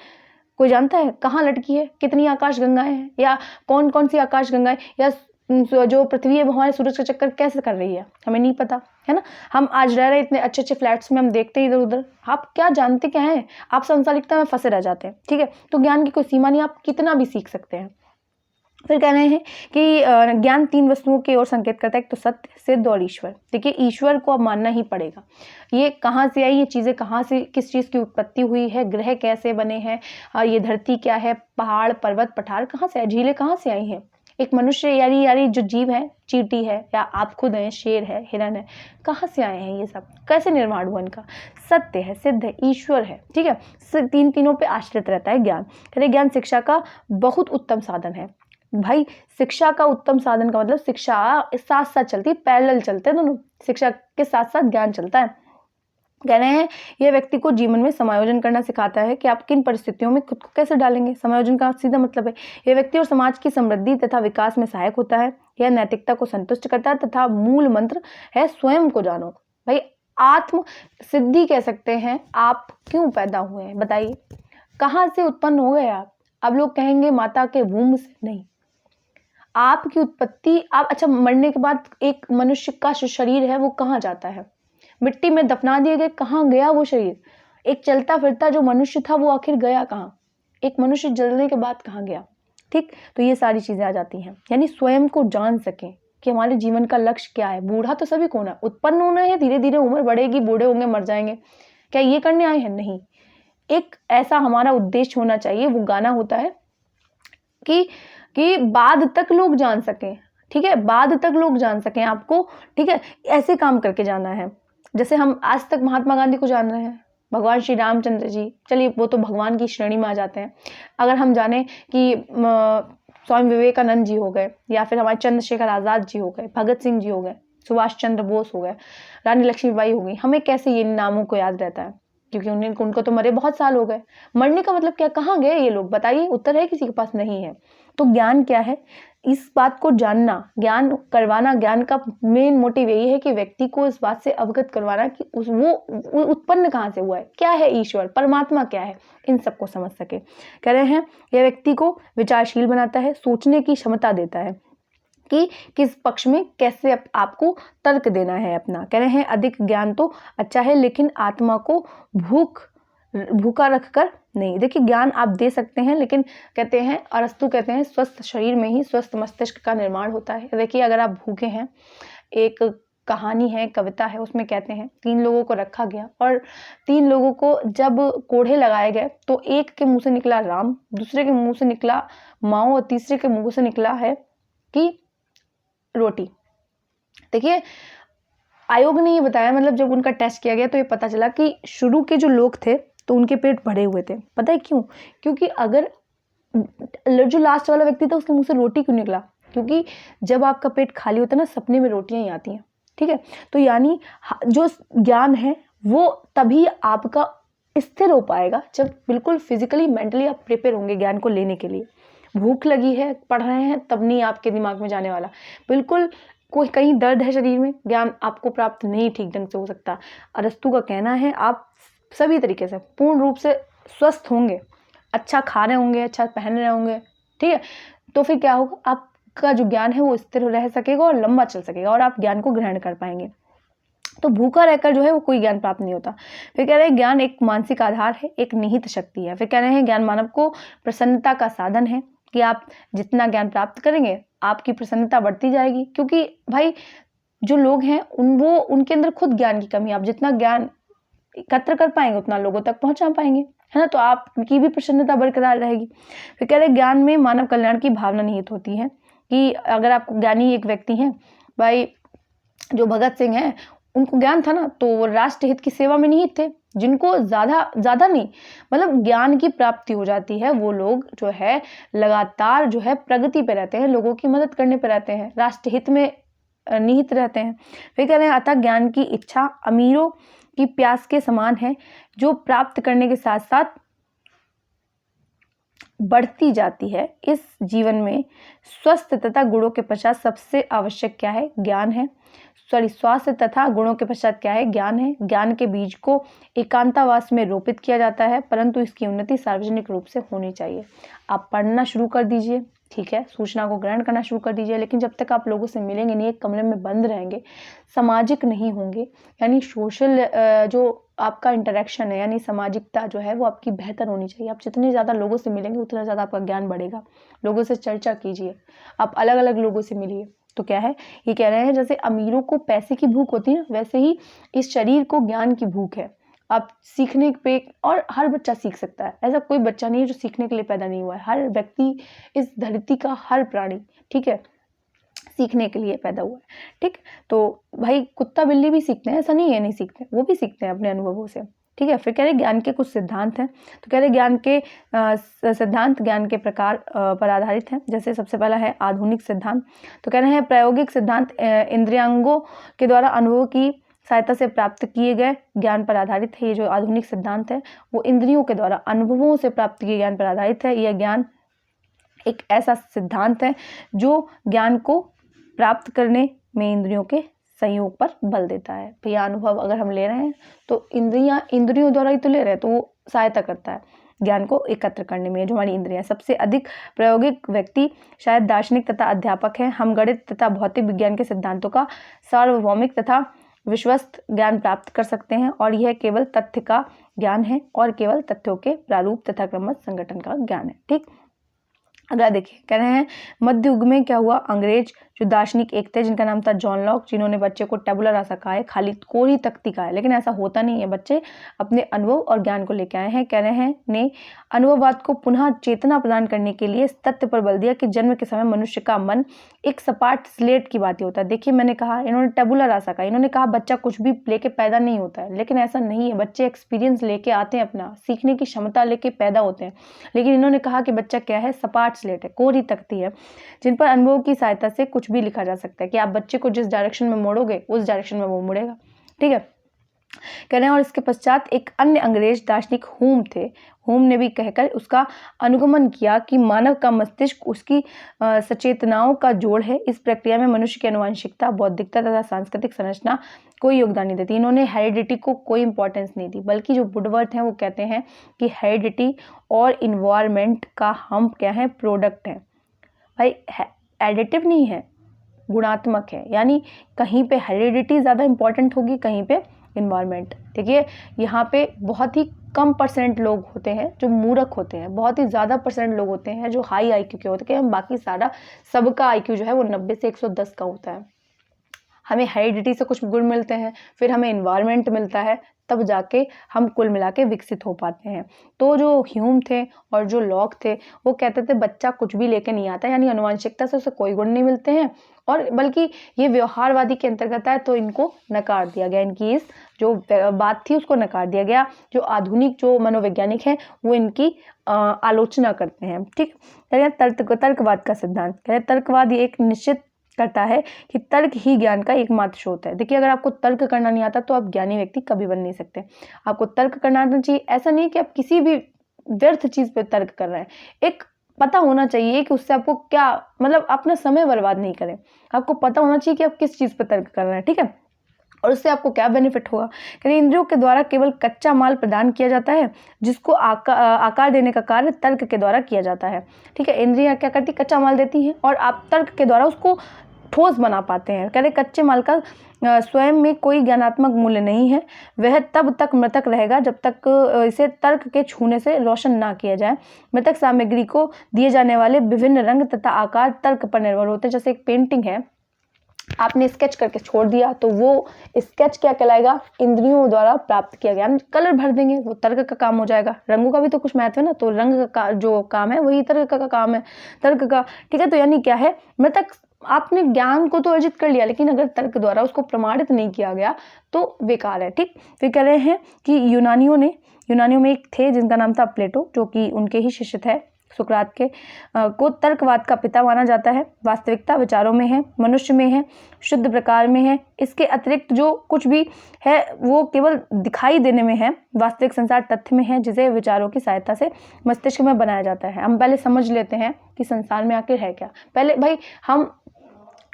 कोई जानता है कहाँ लटकी है? कितनी आकाश गंगाएँ हैं? या कौन-कौन सी आकाश गंगाएँ, या जो पृथ्वी है वो हमारे सूरज का चक्कर कैसे कर रही है? हमें नहीं पता, है ना? हम आज रह रहे हैं इतने अच्छे-अच्छे फ्लैट्स में, हम देखते हैं इधर-उधर। आप क्या जानते क्या हैं? आप सांसारिकता में फँसे रह जाते हैं, ठीक है? तो ज्ञान की कोई सीमा नहीं, आप कितना भी सीख सकते हैं। फिर कह रहे हैं कि ज्ञान 3 वस्तुओं की ओर संकेत करता है, एक तो सत्य, सिद्ध और ईश्वर। देखिए ईश्वर को अब मानना ही पड़ेगा। ये कहाँ से आई, ये चीज़ें कहाँ से, किस चीज़ की उत्पत्ति हुई है, ग्रह कैसे बने हैं, ये धरती क्या है, पहाड़, पर्वत, पठार कहाँ से आए, झीलें कहाँ से आई हैं? एक मनुष्य यानी जो जीव है, चींटी है या आप खुद हैं, शेर है, हिरन है, कहाँ से आए हैं ये सब? कैसे निर्माण हुआ इनका? सत्य है, सिद्ध है, ईश्वर है, ठीक है? तीनों पे आश्रित रहता है ज्ञान। कहते ज्ञान शिक्षा का बहुत उत्तम साधन है। भाई शिक्षा का उत्तम साधन का मतलब शिक्षा साथ साथ चलती है, पैरेलल चलते हैं दोनों, शिक्षा के साथ साथ ज्ञान चलता है। कह रहे हैं यह व्यक्ति को जीवन में समायोजन करना सिखाता है कि आप किन परिस्थितियों में खुद को कैसे डालेंगे। समायोजन का सीधा मतलब है यह व्यक्ति और समाज की समृद्धि तथा विकास में सहायक होता है। यह नैतिकता को संतुष्ट करता है तथा मूल मंत्र है स्वयं को जानो। भाई आत्म सिद्धि कह सकते हैं। आप क्यों पैदा हुए हैं बताइए, कहाँ से उत्पन्न हो गए आप? अब लोग कहेंगे माता के वूम्ब से, नहीं, आपकी उत्पत्ति आप अच्छा मरने के बाद एक मनुष्य का जो शरीर है वो कहाँ जाता है? मिट्टी में दफना दिए गए, कहाँ गया वो शरीर? एक चलता फिरता जो मनुष्य था वो आखिर गया कहाँ? एक मनुष्य जलने के बाद कहाँ गया? ठीक, तो ये सारी चीजें आ जाती हैं। यानी स्वयं को जान सकें कि हमारे जीवन का लक्ष्य क्या है। बूढ़ा तो सभी को होना, उत्पन्न होना है, धीरे धीरे उम्र बढ़ेगी, बूढ़े होंगे, मर जाएंगे, क्या ये करने आए हैं? नहीं, एक ऐसा हमारा उद्देश्य होना चाहिए, वो गाना होता है कि बाद तक लोग जान सकें, ठीक है, बाद तक लोग जान सकें आपको, ठीक है, ऐसे काम करके जाना है। जैसे हम आज तक महात्मा गांधी को जान रहे हैं, भगवान श्री रामचंद्र जी, चलिए वो तो भगवान की श्रेणी में आ जाते हैं। अगर हम जाने कि स्वामी विवेकानंद जी हो गए, या फिर हमारे चंद्रशेखर आजाद जी हो गए, भगत सिंह जी हो गए, सुभाष चंद्र बोस हो गए, रानी लक्ष्मीबाई हो गई, हमें कैसे ये नामों को याद रहता है? क्योंकि उनको तो मरे बहुत साल हो गए। मरने का मतलब क्या, कहाँ गए ये लोग बताइए? उत्तर है किसी के पास? नहीं है। तो ज्ञान क्या है? इस बात को जानना, ज्ञान करवाना, ज्ञान का मेन मोटिव यही है कि व्यक्ति को इस बात से अवगत करवाना कि वो उत्पन्न कहाँ से हुआ है, क्या है ईश्वर, परमात्मा क्या है, इन सबको समझ सके। कह रहे हैं यह व्यक्ति को विचारशील बनाता है, सोचने की क्षमता देता है कि किस पक्ष में कैसे आपको तर्क देना है अपना। कह रहे हैं अधिक ज्ञान तो अच्छा है, लेकिन आत्मा को भूखा रखकर नहीं। देखिए ज्ञान आप दे सकते हैं, लेकिन कहते हैं अरस्तु कहते हैं स्वस्थ शरीर में ही स्वस्थ मस्तिष्क का निर्माण होता है। देखिए अगर आप भूखे हैं, एक कहानी है, कविता है, उसमें कहते हैं 3 लोगों को रखा गया और 3 लोगों को जब कोढ़े लगाए गए तो एक के मुंह से निकला राम, दूसरे के मुंह से निकला माओ और तीसरे के मुंह से निकला है कि रोटी। देखिए आयोग ने ये बताया, मतलब जब उनका टेस्ट किया गया तो ये पता चला कि शुरू के जो लोग थे तो उनके पेट भरे हुए थे। पता है क्यों? क्योंकि अगर जो लास्ट वाला व्यक्ति था उसके मुंह से रोटी क्यों निकला? क्योंकि जब आपका पेट खाली होता है ना, सपने में रोटियां ही आती हैं, ठीक है। तो यानी जो ज्ञान है वो तभी आपका स्थिर हो पाएगा जब बिल्कुल फिजिकली मेंटली आप प्रिपेयर होंगे ज्ञान को लेने के लिए। भूख लगी है, पढ़ रहे हैं, तब नहीं आपके दिमाग में जाने वाला। बिल्कुल कोई कहीं दर्द है शरीर में, ज्ञान आपको प्राप्त नहीं ठीक ढंग से हो सकता। अरस्तु का कहना है आप सभी तरीके से पूर्ण रूप से स्वस्थ होंगे, अच्छा खा रहे होंगे, अच्छा पहन रहे होंगे, ठीक है, तो फिर क्या होगा, आपका जो ज्ञान है वो स्थिर रह सकेगा और लंबा चल सकेगा और आप ज्ञान को ग्रहण कर पाएंगे। तो भूखा रहकर जो है वो कोई ज्ञान प्राप्त नहीं होता। फिर कह रहे हैं ज्ञान एक मानसिक आधार है, एक निहित शक्ति है। फिर कह रहे हैं ज्ञान मानव को प्रसन्नता का साधन है कि आप जितना ज्ञान प्राप्त करेंगे आपकी प्रसन्नता बढ़ती जाएगी। क्योंकि भाई जो लोग हैं उनके अंदर खुद ज्ञान की कमी है। आप जितना ज्ञान एकत्र कर पाएंगे उतना लोगों तक पहुंचा पाएंगे, है ना, तो आपकी भी प्रसन्नता बरकरार रहेगी। फिर कह रहे ज्ञान में मानव कल्याण की भावना निहित होती है कि अगर आप ज्ञानी एक व्यक्ति हैं, भाई जो भगत सिंह हैं उनको ज्ञान था ना तो वो राष्ट्र हित की सेवा में निहित थे। जिनको ज्यादा नहीं मतलब ज्ञान की प्राप्ति हो जाती है वो लोग जो है लगातार जो है प्रगति पे रहते हैं, लोगों की मदद करने पे रहते हैं, राष्ट्र हित में निहित रहते हैं। फिर कह रहे हैं अतः ज्ञान की इच्छा अमीरों की प्यास के समान है, जो प्राप्त करने के साथ साथ बढ़ती जाती है। इस जीवन में स्वस्थ तथा गुणों के पश्चात सबसे आवश्यक क्या है? ज्ञान है। स्वास्थ्य तथा गुणों के पश्चात क्या है? ज्ञान है। ज्ञान के बीज को एकांतवास में रोपित किया जाता है, परंतु इसकी उन्नति सार्वजनिक रूप से होनी चाहिए। आप पढ़ना शुरू कर दीजिए, ठीक है, सूचना को ग्रहण करना शुरू कर दीजिए, लेकिन जब तक आप लोगों से मिलेंगे नहीं, एक कमरे में बंद रहेंगे, सामाजिक नहीं होंगे, यानी सोशल जो आपका इंटरेक्शन है, यानी सामाजिकता जो है वो आपकी बेहतर होनी चाहिए। आप जितने ज़्यादा लोगों से मिलेंगे उतना ज़्यादा आपका ज्ञान बढ़ेगा। लोगों से चर्चा कीजिए, आप अलग अलग लोगों से मिलिए। तो क्या है, ये कह रहे हैं जैसे अमीरों को पैसे की भूख होती है ना, वैसे ही इस शरीर को ज्ञान की भूख है। आप सीखने पे, और हर बच्चा सीख सकता है, ऐसा कोई बच्चा नहीं है जो सीखने के लिए पैदा नहीं हुआ है। हर व्यक्ति, इस धरती का हर प्राणी, ठीक है, सीखने के लिए पैदा हुआ है, ठीक। तो भाई कुत्ता बिल्ली भी सीखते हैं, ऐसा नहीं है नहीं सीखते, वो भी सीखते हैं अपने अनुभवों से, ठीक है। फिर कह रहे ज्ञान के कुछ सिद्धांत हैं। तो कह रहे ज्ञान के सिद्धांत ज्ञान के प्रकार पर आधारित हैं। जैसे सबसे पहला है आधुनिक सिद्धांत। तो कह रहे हैं प्रायोगिक सिद्धांत इंद्रियांगों के द्वारा अनुभव की सहायता से प्राप्त किए गए ज्ञान पर आधारित है। ये जो आधुनिक सिद्धांत है वो इंद्रियों के द्वारा अनुभवों से प्राप्त किए ज्ञान पर आधारित है। यह ज्ञान एक ऐसा सिद्धांत है जो ज्ञान को प्राप्त करने में इंद्रियों के संयोग पर बल देता है। तो यह अनुभव अगर हम ले रहे हैं तो इंद्रियों द्वारा ही तो ले रहे हैं, तो वो सहायता करता है ज्ञान को एकत्र करने में। जो हमारी इंद्रियां, सबसे अधिक प्रायोगिक व्यक्ति शायद दार्शनिक तथा अध्यापक है। हम गणित तथा भौतिक विज्ञान के सिद्धांतों का सार्वभौमिक तथा विश्वस्त ज्ञान प्राप्त कर सकते हैं, और यह केवल तथ्य का ज्ञान है और केवल तथ्यों के प्रारूप तथा क्रमबद्ध संगठन का ज्ञान है, ठीक। अगला देखिए, कह रहे हैं मध्य युग में क्या हुआ, अंग्रेज जो दार्शनिक एक थे जिनका नाम था जॉन लॉक, जिन्होंने बच्चे को टेबुलर रासा कहा है, खाली कोरी तख्ती कहा है, लेकिन ऐसा होता नहीं है। बच्चे अपने अनुभव और ज्ञान को लेकर आए हैं। कह रहे हैं ने अनुभववाद को पुनः चेतना प्रदान करने के लिए इस तथ्य पर बल दिया कि जन्म के समय मनुष्य का मन एक सपाट स्लेट की बात होता है। देखिए मैंने कहा, इन्होंने टेबुलर रासा कहा, इन्होंने कहा बच्चा कुछ भी लेके पैदा नहीं होता है, लेकिन ऐसा नहीं है। बच्चे एक्सपीरियंस लेके आते हैं, अपना सीखने की क्षमता लेके पैदा होते हैं, लेकिन इन्होंने कहा कि बच्चा क्या है, सपाट स्लेट है, कोरी तख्ती है, जिन पर अनुभव की सहायता से कुछ भी लिखा जा सकता है, कि आप बच्चे को जिस डायरेक्शन में मोड़ोगे उस डायरेक्शन में वो मुड़ेगा, ठीक है। कह रहे हैं और इसके पश्चात एक अन्य अंग्रेज दार्शनिक हुम थे। हुम ने भी कहकर उसका अनुगमन किया कि मानव का मस्तिष्क उसकी सचेतनाओं का जोड़ है। इस प्रक्रिया में मनुष्य की आनुवंशिकता, बौद्धिकता तथा सांस्कृतिक संरचना कोई योगदान नहीं देती। इन्होंने हेरिडिटी को कोई इंपॉर्टेंस नहीं दी, बल्कि जो वुडवर्थ हैं वो कहते हैं कि हेरिडिटी और इन्वायरमेंट का हम क्या है, प्रोडक्ट है। भाई एडिटिव नहीं है, गुणात्मक है, यानी कहीं पे हेरिडिटी ज़्यादा इंपॉर्टेंट होगी, कहीं पे इन्वायरमेंट। देखिए यहाँ पे बहुत ही कम % लोग होते हैं जो मूर्ख होते हैं, बहुत ही ज़्यादा % लोग होते हैं जो हाई IQ के होते हैं। बाकी सारा सबका IQ जो है वो 90 से 110 का होता है। हमें हेरिडिटी से कुछ गुण मिलते हैं, फिर हमें इन्वायरमेंट मिलता है, तब जाके हम कुल मिला के विकसित हो पाते हैं। तो जो ह्यूम थे और जो लॉक थे वो कहते थे बच्चा कुछ भी लेके नहीं आता, यानी आनुवंशिकता से उसे कोई गुण नहीं मिलते हैं, और बल्कि ये व्यवहारवादी के अंतर्गत है, तो इनको नकार दिया गया। इनकी इस जो बात थी उसको नकार दिया गया। जो आधुनिक जो मनोवैज्ञानिक हैं वो इनकी आलोचना करते हैं, ठीक। तर्कवाद का सिद्धांत, तर्कवाद एक निश्चित करता है कि तर्क ही ज्ञान का एकमात्र स्रोत है। देखिए अगर आपको तर्क करना नहीं आता तो आप ज्ञानी व्यक्ति कभी बन नहीं सकते। आपको तर्क करना आना चाहिए, ऐसा नहीं कि आप किसी भी व्यर्थ चीज पे तर्क कर रहे हैं। एक पता होना चाहिए कि उससे आपको क्या, मतलब अपना समय बर्बाद नहीं करें। आपको पता होना चाहिए कि आप किस चीज पे तर्क कर रहे हैं, ठीक है, और उससे आपको क्या बेनिफिट होगा। यानी इंद्रियों के द्वारा केवल कच्चा माल प्रदान किया जाता है, जिसको आकार देने का कार्य तर्क के द्वारा किया जाता है, ठीक है। इंद्रियां क्या करती, कच्चा माल देती हैं और आप तर्क के द्वारा उसको ठोस बना पाते हैं। कहते कच्चे माल का स्वयं में कोई ज्ञानात्मक मूल्य नहीं है, वह तब तक मृतक रहेगा जब तक इसे तर्क के छूने से रोशन ना किया जाए। मृतक सामग्री को दिए जाने वाले विभिन्न रंग तथा आकार तर्क पर निर्भर होते हैं। जैसे एक पेंटिंग है, आपने स्केच करके छोड़ दिया तो वो स्केच क्या कहलाएगा, इंद्रियों द्वारा प्राप्त किया गया। कलर भर देंगे, वो तर्क का काम हो जाएगा। रंगों का भी तो कुछ महत्व है ना, तो रंग का जो काम है वही तर्क का काम है, तर्क का, ठीक है। तो यानी क्या है, मृतक, आपने ज्ञान को तो अर्जित कर लिया, लेकिन अगर तर्क द्वारा उसको प्रमाणित नहीं किया गया तो बेकार है, ठीक। फिर कह रहे हैं कि यूनानियों में एक थे जिनका नाम था प्लेटो, जो कि उनके ही शिष्य थे, सुकरात को तर्कवाद का पिता माना जाता है। वास्तविकता विचारों में है, मनुष्य में है, शुद्ध प्रकार में है। इसके अतिरिक्त जो कुछ भी है वो केवल दिखाई देने में है। वास्तविक संसार तथ्य में है, जिसे विचारों की सहायता से मस्तिष्क में बनाया जाता है। हम पहले समझ लेते हैं कि संसार में आखिर है क्या। पहले भाई हम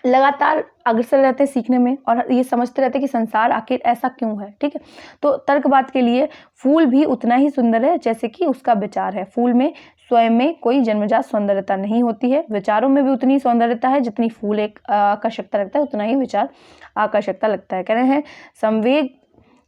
लगातार अग्रसर रहते हैं सीखने में और ये समझते रहते हैं कि संसार आखिर ऐसा क्यों है। ठीक है, तो तर्कवाद के लिए फूल भी उतना ही सुंदर है जैसे कि उसका विचार है। फूल में स्वयं में कोई जन्मजात सौंदर्यता नहीं होती है। विचारों में भी उतनी सौंदर्यता है जितनी फूल एक आकर्षकता लगता है, उतना ही विचार आकर्षकता लगता है। कह रहे हैं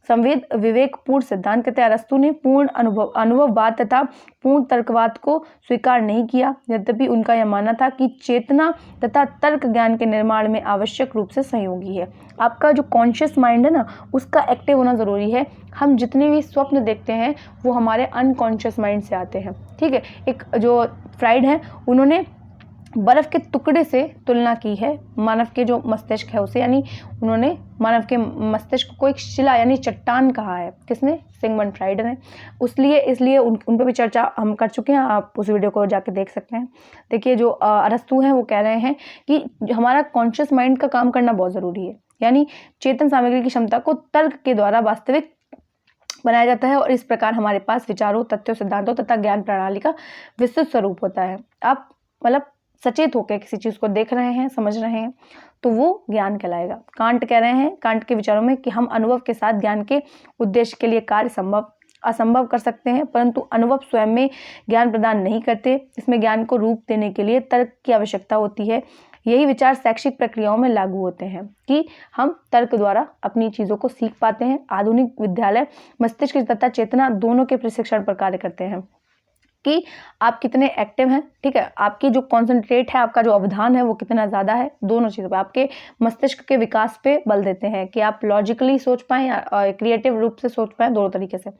संवेद विवेकपूर्ण सिद्धांत कहते हैं अरस्तु ने पूर्ण अनुभववाद तथा पूर्ण तर्कवाद को स्वीकार नहीं किया। यद्यपि उनका यह मानना था कि चेतना तथा तर्क ज्ञान के निर्माण में आवश्यक रूप से सहयोगी है। आपका जो कॉन्शियस माइंड है ना, उसका एक्टिव होना ज़रूरी है। हम जितने भी स्वप्न देखते हैं वो हमारे अनकॉन्शियस माइंड से आते हैं। ठीक है, एक जो फ्राइड है उन्होंने बर्फ के टुकड़े से तुलना की है मानव के जो मस्तिष्क है उसे, यानी उन्होंने मानव के मस्तिष्क को एक शिला यानी चट्टान कहा है। किसने? सिगमंड फ्राइड ने। इसलिए उन पर भी चर्चा हम कर चुके हैं, आप उस वीडियो को जाके देख सकते हैं। देखिए जो अरस्तु हैं वो कह रहे हैं कि हमारा कॉन्शियस माइंड का काम करना बहुत ज़रूरी है, यानी चेतन सामग्री की क्षमता को तर्क के द्वारा वास्तविक बनाया जाता है और इस प्रकार हमारे पास विचारों, तथ्यों, सिद्धांतों तथा ज्ञान प्रणाली का विस्तृत स्वरूप होता है। आप मतलब सचेत होकर किसी चीज़ को देख रहे हैं, समझ रहे हैं, तो वो ज्ञान कहलाएगा। कांट कह रहे हैं, कांट के विचारों में कि हम अनुभव के साथ ज्ञान के उद्देश्य के लिए कार्य असंभव कर सकते हैं, परंतु अनुभव स्वयं में ज्ञान प्रदान नहीं करते। इसमें ज्ञान को रूप देने के लिए तर्क की आवश्यकता होती है। यही विचार शैक्षिक प्रक्रियाओं में लागू होते हैं कि हम तर्क द्वारा अपनी चीज़ों को सीख पाते हैं। आधुनिक विद्यालय मस्तिष्क तथा चेतना दोनों के प्रशिक्षण पर कार्य करते हैं कि आप कितने एक्टिव हैं। ठीक है, आपकी जो कॉन्सेंट्रेट है, आपका जो अवधान है वो कितना ज़्यादा है, दोनों चीज़ों पे आपके मस्तिष्क के विकास पे बल देते हैं कि आप लॉजिकली सोच पाएँ या क्रिएटिव रूप से सोच पाएँ, दोनों तरीके से।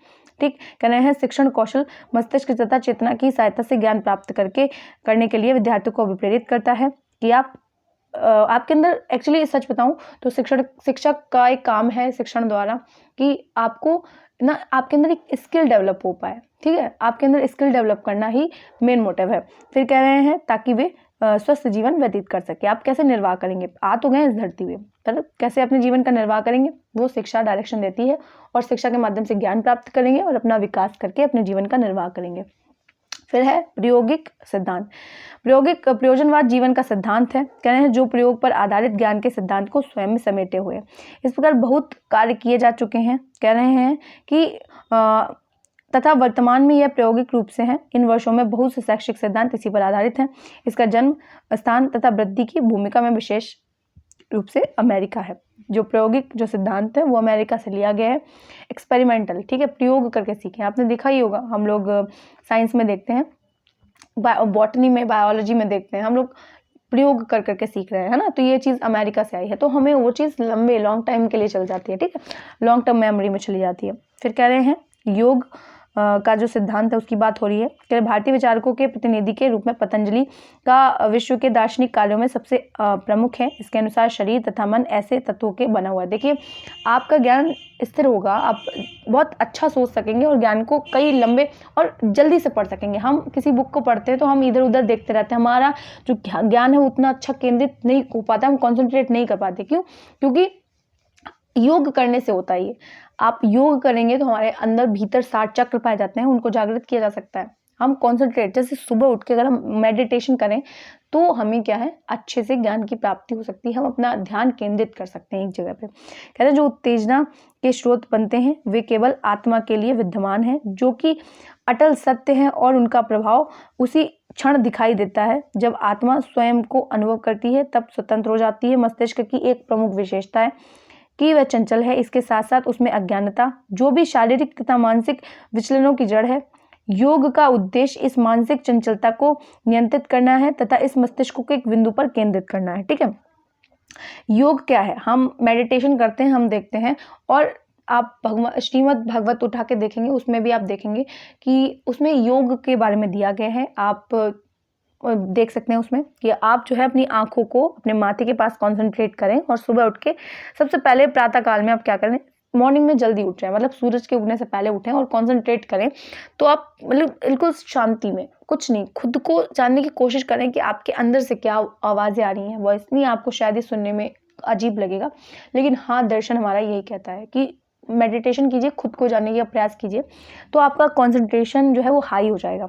ठीक, कह रहे हैं शिक्षण कौशल मस्तिष्क तथा चेतना की सहायता से ज्ञान प्राप्त करने के लिए विद्यार्थियों को अभिप्रेरित करता है कि आपके अंदर एक्चुअली सच बताऊं तो शिक्षक का एक काम है शिक्षण द्वारा कि आपको ना आपके अंदर एक स्किल डेवलप हो पाए। ठीक है, आपके अंदर स्किल डेवलप करना ही मेन मोटिव है। फिर कह रहे हैं ताकि वे स्वस्थ जीवन व्यतीत कर सके। आप कैसे निर्वाह करेंगे, आ तो गए इस धरती पे, मतलब कैसे अपने जीवन का निर्वाह करेंगे, वो शिक्षा डायरेक्शन देती है और शिक्षा के माध्यम से ज्ञान प्राप्त करेंगे और अपना विकास करके अपने जीवन का निर्वाह करेंगे। फिर है प्रायोगिक सिद्धांत। प्रयोजनवाद जीवन का सिद्धांत है। कह रहे हैं जो प्रयोग पर आधारित ज्ञान के सिद्धांत को स्वयं में समेटे हुए। इस प्रकार बहुत कार्य किए जा चुके हैं। कह रहे हैं कि तथा वर्तमान में यह प्रायोगिक रूप से है। इन वर्षों में बहुत से शैक्षिक सिद्धांत इसी पर आधारित हैं। इसका जन्म स्थान तथा वृद्धि की भूमिका में विशेष रूप से अमेरिका है। जो प्रायोगिक जो सिद्धांत है वो अमेरिका से लिया गया है। एक्सपेरिमेंटल, ठीक है, प्रयोग करके सीखें। आपने देखा ही होगा, हम लोग साइंस में देखते हैं, बॉटनी में, बायोलॉजी में देखते हैं, हम लोग प्रयोग कर करके सीख रहे हैं, है ना। तो ये चीज़ अमेरिका से आई है, तो हमें वो चीज़ लॉन्ग टाइम के लिए चल जाती है। ठीक है, लॉन्ग टर्म मेमोरी में चली जाती है। फिर कह रहे हैं योग का जो सिद्धांत है उसकी बात हो रही है। भारतीय विचारकों के प्रतिनिधि के रूप में पतंजलि का विश्व के दार्शनिक कार्यों में सबसे प्रमुख है। इसके अनुसार शरीर तथा मन ऐसे तत्वों के बना हुआ है। देखिए, आपका ज्ञान स्थिर होगा, आप बहुत अच्छा सोच सकेंगे और ज्ञान को कई लंबे और जल्दी से पढ़ सकेंगे। हम किसी बुक को पढ़ते हैं तो हम इधर उधर देखते रहते हैं, हमारा जो ज्ञान है उतना अच्छा केंद्रित नहीं हो पाता, हम कॉन्सेंट्रेट नहीं कर पाते। क्यों? क्योंकि योग करने से होता है ये। आप योग करेंगे तो हमारे अंदर भीतर 60 चक्र पाए जाते हैं, उनको जागृत किया जा सकता है। हम कॉन्सेंट्रेट, जैसे सुबह उठ के अगर हम मेडिटेशन करें तो हमें क्या है, अच्छे से ज्ञान की प्राप्ति हो सकती है। हम अपना ध्यान केंद्रित कर सकते हैं एक जगह पे। कहते हैं जो उत्तेजना के स्रोत बनते हैं वे केवल आत्मा के लिए विद्यमान है, जो कि अटल सत्य है और उनका प्रभाव उसी क्षण दिखाई देता है जब आत्मा स्वयं को अनुभव करती है, तब स्वतंत्र हो जाती है। मस्तिष्क की एक प्रमुख विशेषता है कि वह चंचल है। इसके साथ साथ उसमें अज्ञानता, जो भी शारीरिक तथा मानसिक विचलनों की जड़ है। योग का उद्देश्य इस मानसिक चंचलता को नियंत्रित करना है तथा इस मस्तिष्क को एक बिंदु पर केंद्रित करना है। ठीक है, योग क्या है? हम मेडिटेशन करते हैं, हम देखते हैं, और आप श्रीमद् भागवत उठा के देखेंगे, उसमें भी आप देखेंगे कि उसमें योग के बारे में दिया गया है। आप देख सकते हैं उसमें कि आप जो है अपनी आंखों को अपने माथे के पास कंसंट्रेट करें और सुबह उठ के सबसे पहले प्रातः काल में आप क्या करें, मॉर्निंग में जल्दी उठ जाएं, मतलब सूरज के उगने से पहले उठें और कंसंट्रेट करें। तो आप मतलब बिल्कुल शांति में, कुछ नहीं, खुद को जानने की कोशिश करें कि आपके अंदर से क्या आवाज़ें आ रही हैं। वॉइस नहीं, आपको शायद ये सुनने में अजीब लगेगा, लेकिन हाँ, दर्शन हमारा यही कहता है कि मेडिटेशन कीजिए, खुद को जानने का प्रयास कीजिए, तो आपका कंसंट्रेशन जो है वो हाई हो जाएगा।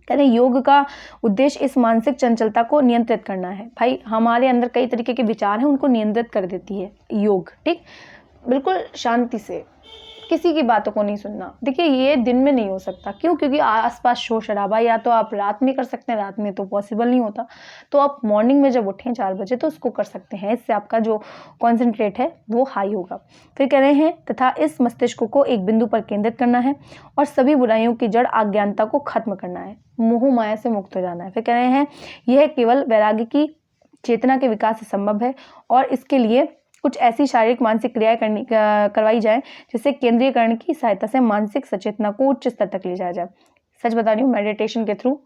कहते हैं योग का उद्देश्य इस मानसिक चंचलता को नियंत्रित करना है। भाई हमारे अंदर कई तरीके के विचार हैं, उनको नियंत्रित कर देती है योग। ठीक, बिल्कुल शांति से, किसी की बातों को नहीं सुनना। देखिए ये दिन में नहीं हो सकता, क्यों? क्योंकि आसपास शोर शराबा, या तो आप रात में कर सकते हैं, रात में तो पॉसिबल नहीं होता, तो आप मॉर्निंग में जब उठें 4 बजे तो उसको कर सकते हैं। इससे आपका जो कॉन्सेंट्रेट है वो हाई होगा। फिर कह रहे हैं तथा इस मस्तिष्क को एक बिंदु पर केंद्रित करना है और सभी बुराइयों की जड़ अज्ञानता को खत्म करना है, मोह माया से मुक्त हो जाना है। फिर कह रहे हैं यह केवल वैराग्य की चेतना के विकास से संभव है और इसके लिए कुछ ऐसी शारीरिक मानसिक क्रियाएं करवाई जाए जिससे केंद्रीयकरण की सहायता से मानसिक सचेतना को उच्च स्तर तक ले जाया जाए। सच बता रही हूँ, मेडिटेशन के थ्रू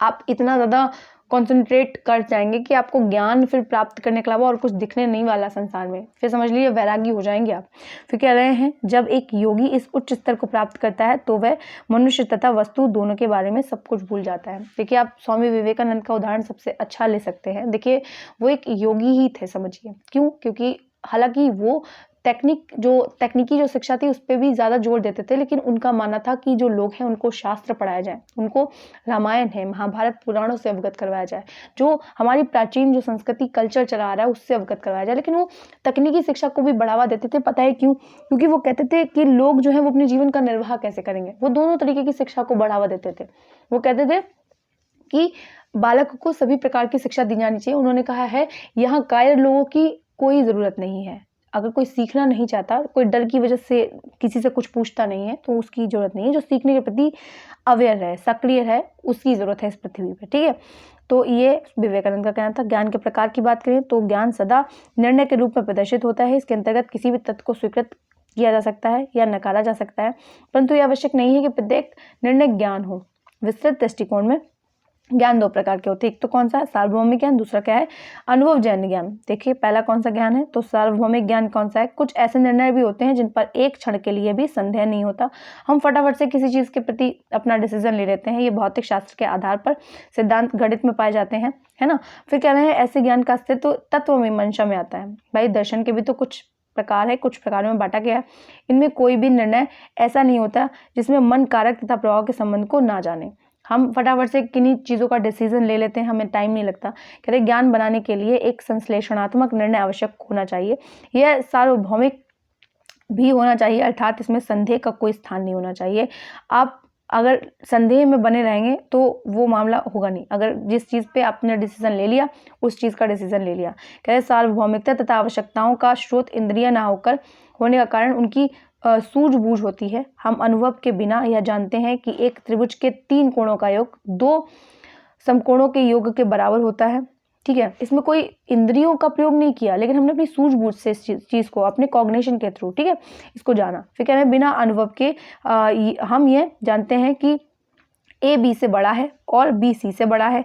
आप इतना ज़्यादा कंसंट्रेट कर जाएंगे कि आपको ज्ञान फिर प्राप्त करने के अलावा और कुछ दिखने नहीं वाला संसार में, फिर समझ लीजिए वैरागी हो जाएंगे आप। फिर कह रहे हैं जब एक योगी इस उच्च स्तर को प्राप्त करता है तो वह मनुष्य तथा वस्तु दोनों के बारे में सब कुछ भूल जाता है। देखिए आप स्वामी विवेकानंद का उदाहरण सबसे अच्छा ले सकते हैं। देखिए वो एक योगी ही थे, समझिए क्यों? क्योंकि हालांकि वो तकनीकी जो शिक्षा थी उस पर भी ज़्यादा जोर देते थे, लेकिन उनका मानना था कि जो लोग हैं उनको शास्त्र पढ़ाया जाए, उनको रामायण है, महाभारत, पुराणों से अवगत करवाया जाए, जो हमारी प्राचीन जो संस्कृति कल्चर चला आ रहा है उससे अवगत करवाया जाए। लेकिन वो तकनीकी शिक्षा को भी बढ़ावा देते थे। पता है क्यों? क्योंकि वो कहते थे कि लोग जो है वो अपने जीवन का निर्वाह कैसे करेंगे। वो दोनों तरीके की शिक्षा को बढ़ावा देते थे। वो कहते थे कि बालक को सभी प्रकार की शिक्षा दी जानी चाहिए। उन्होंने कहा है यहाँ कायर लोगों की कोई ज़रूरत नहीं है। अगर कोई सीखना नहीं चाहता, कोई डर की वजह से किसी से कुछ पूछता नहीं है, तो उसकी ज़रूरत नहीं है। जो सीखने के प्रति अवेयर है, सक्रिय है, उसकी ज़रूरत है इस पृथ्वी पर। ठीक है, तो ये विवेकानंद का कहना था। ज्ञान के प्रकार की बात करें तो ज्ञान सदा निर्णय के रूप में प्रदर्शित होता है। इसके अंतर्गत किसी भी तत्व को स्वीकृत किया जा सकता है या नकारा जा सकता है, परंतु यह आवश्यक नहीं है कि प्रत्येक निर्णय ज्ञान हो। विस्तृत दृष्टिकोण में ज्ञान 2 प्रकार के होते हैं। एक तो कौन सा है? सार्वभौमिक ज्ञान। दूसरा क्या है? अनुभवजन्य ज्ञान। देखिए पहला कौन सा ज्ञान है? तो सार्वभौमिक ज्ञान कौन सा है? कुछ ऐसे निर्णय भी होते हैं जिन पर एक क्षण के लिए भी संदेह नहीं होता, हम फटाफट से किसी चीज़ के प्रति अपना डिसीजन ले लेते हैं। ये भौतिक शास्त्र के आधार पर सिद्धांत गणित में पाए जाते हैं, है ना। फिर कह रहे हैं ऐसे ज्ञान का अस्तित्व तत्व मीमांसा में आता है। भाई दर्शन के भी तो कुछ प्रकार है, कुछ प्रकारों में बांटा गया है। इनमें कोई भी निर्णय ऐसा नहीं होता जिसमें मन कारक तथा प्रभाव के संबंध को ना जाने। हम फटाफट से किन्हीं चीज़ों का डिसीजन ले लेते हैं, हमें टाइम नहीं लगता। कहते हैं ज्ञान बनाने के लिए एक संश्लेषणात्मक निर्णय आवश्यक होना चाहिए। यह सार्वभौमिक भी होना चाहिए, अर्थात इसमें संदेह का कोई स्थान नहीं होना चाहिए। आप अगर संदेह में बने रहेंगे तो वो मामला होगा नहीं। अगर जिस चीज़ पे आपने डिसीजन ले लिया, उस चीज़ का डिसीजन ले लिया। कहते हैं सार्वभौमिकता तथा आवश्यकताओं का स्रोत इंद्रिय ना होकर होने का कारण उनकी सूझबूझ होती है। हम अनुभव के बिना यह जानते हैं कि एक त्रिभुज के 3 कोणों का योग 2 समकोणों के योग के बराबर होता है। ठीक है, इसमें कोई इंद्रियों का प्रयोग नहीं किया, लेकिन हमने अपनी सूझबूझ से इस चीज़ को अपने कॉग्निशन के थ्रू, ठीक है, इसको जाना। फिर कह रहे हैं बिना अनुभव के हम ये जानते हैं कि ए बी से बड़ा है और बी सी से बड़ा है,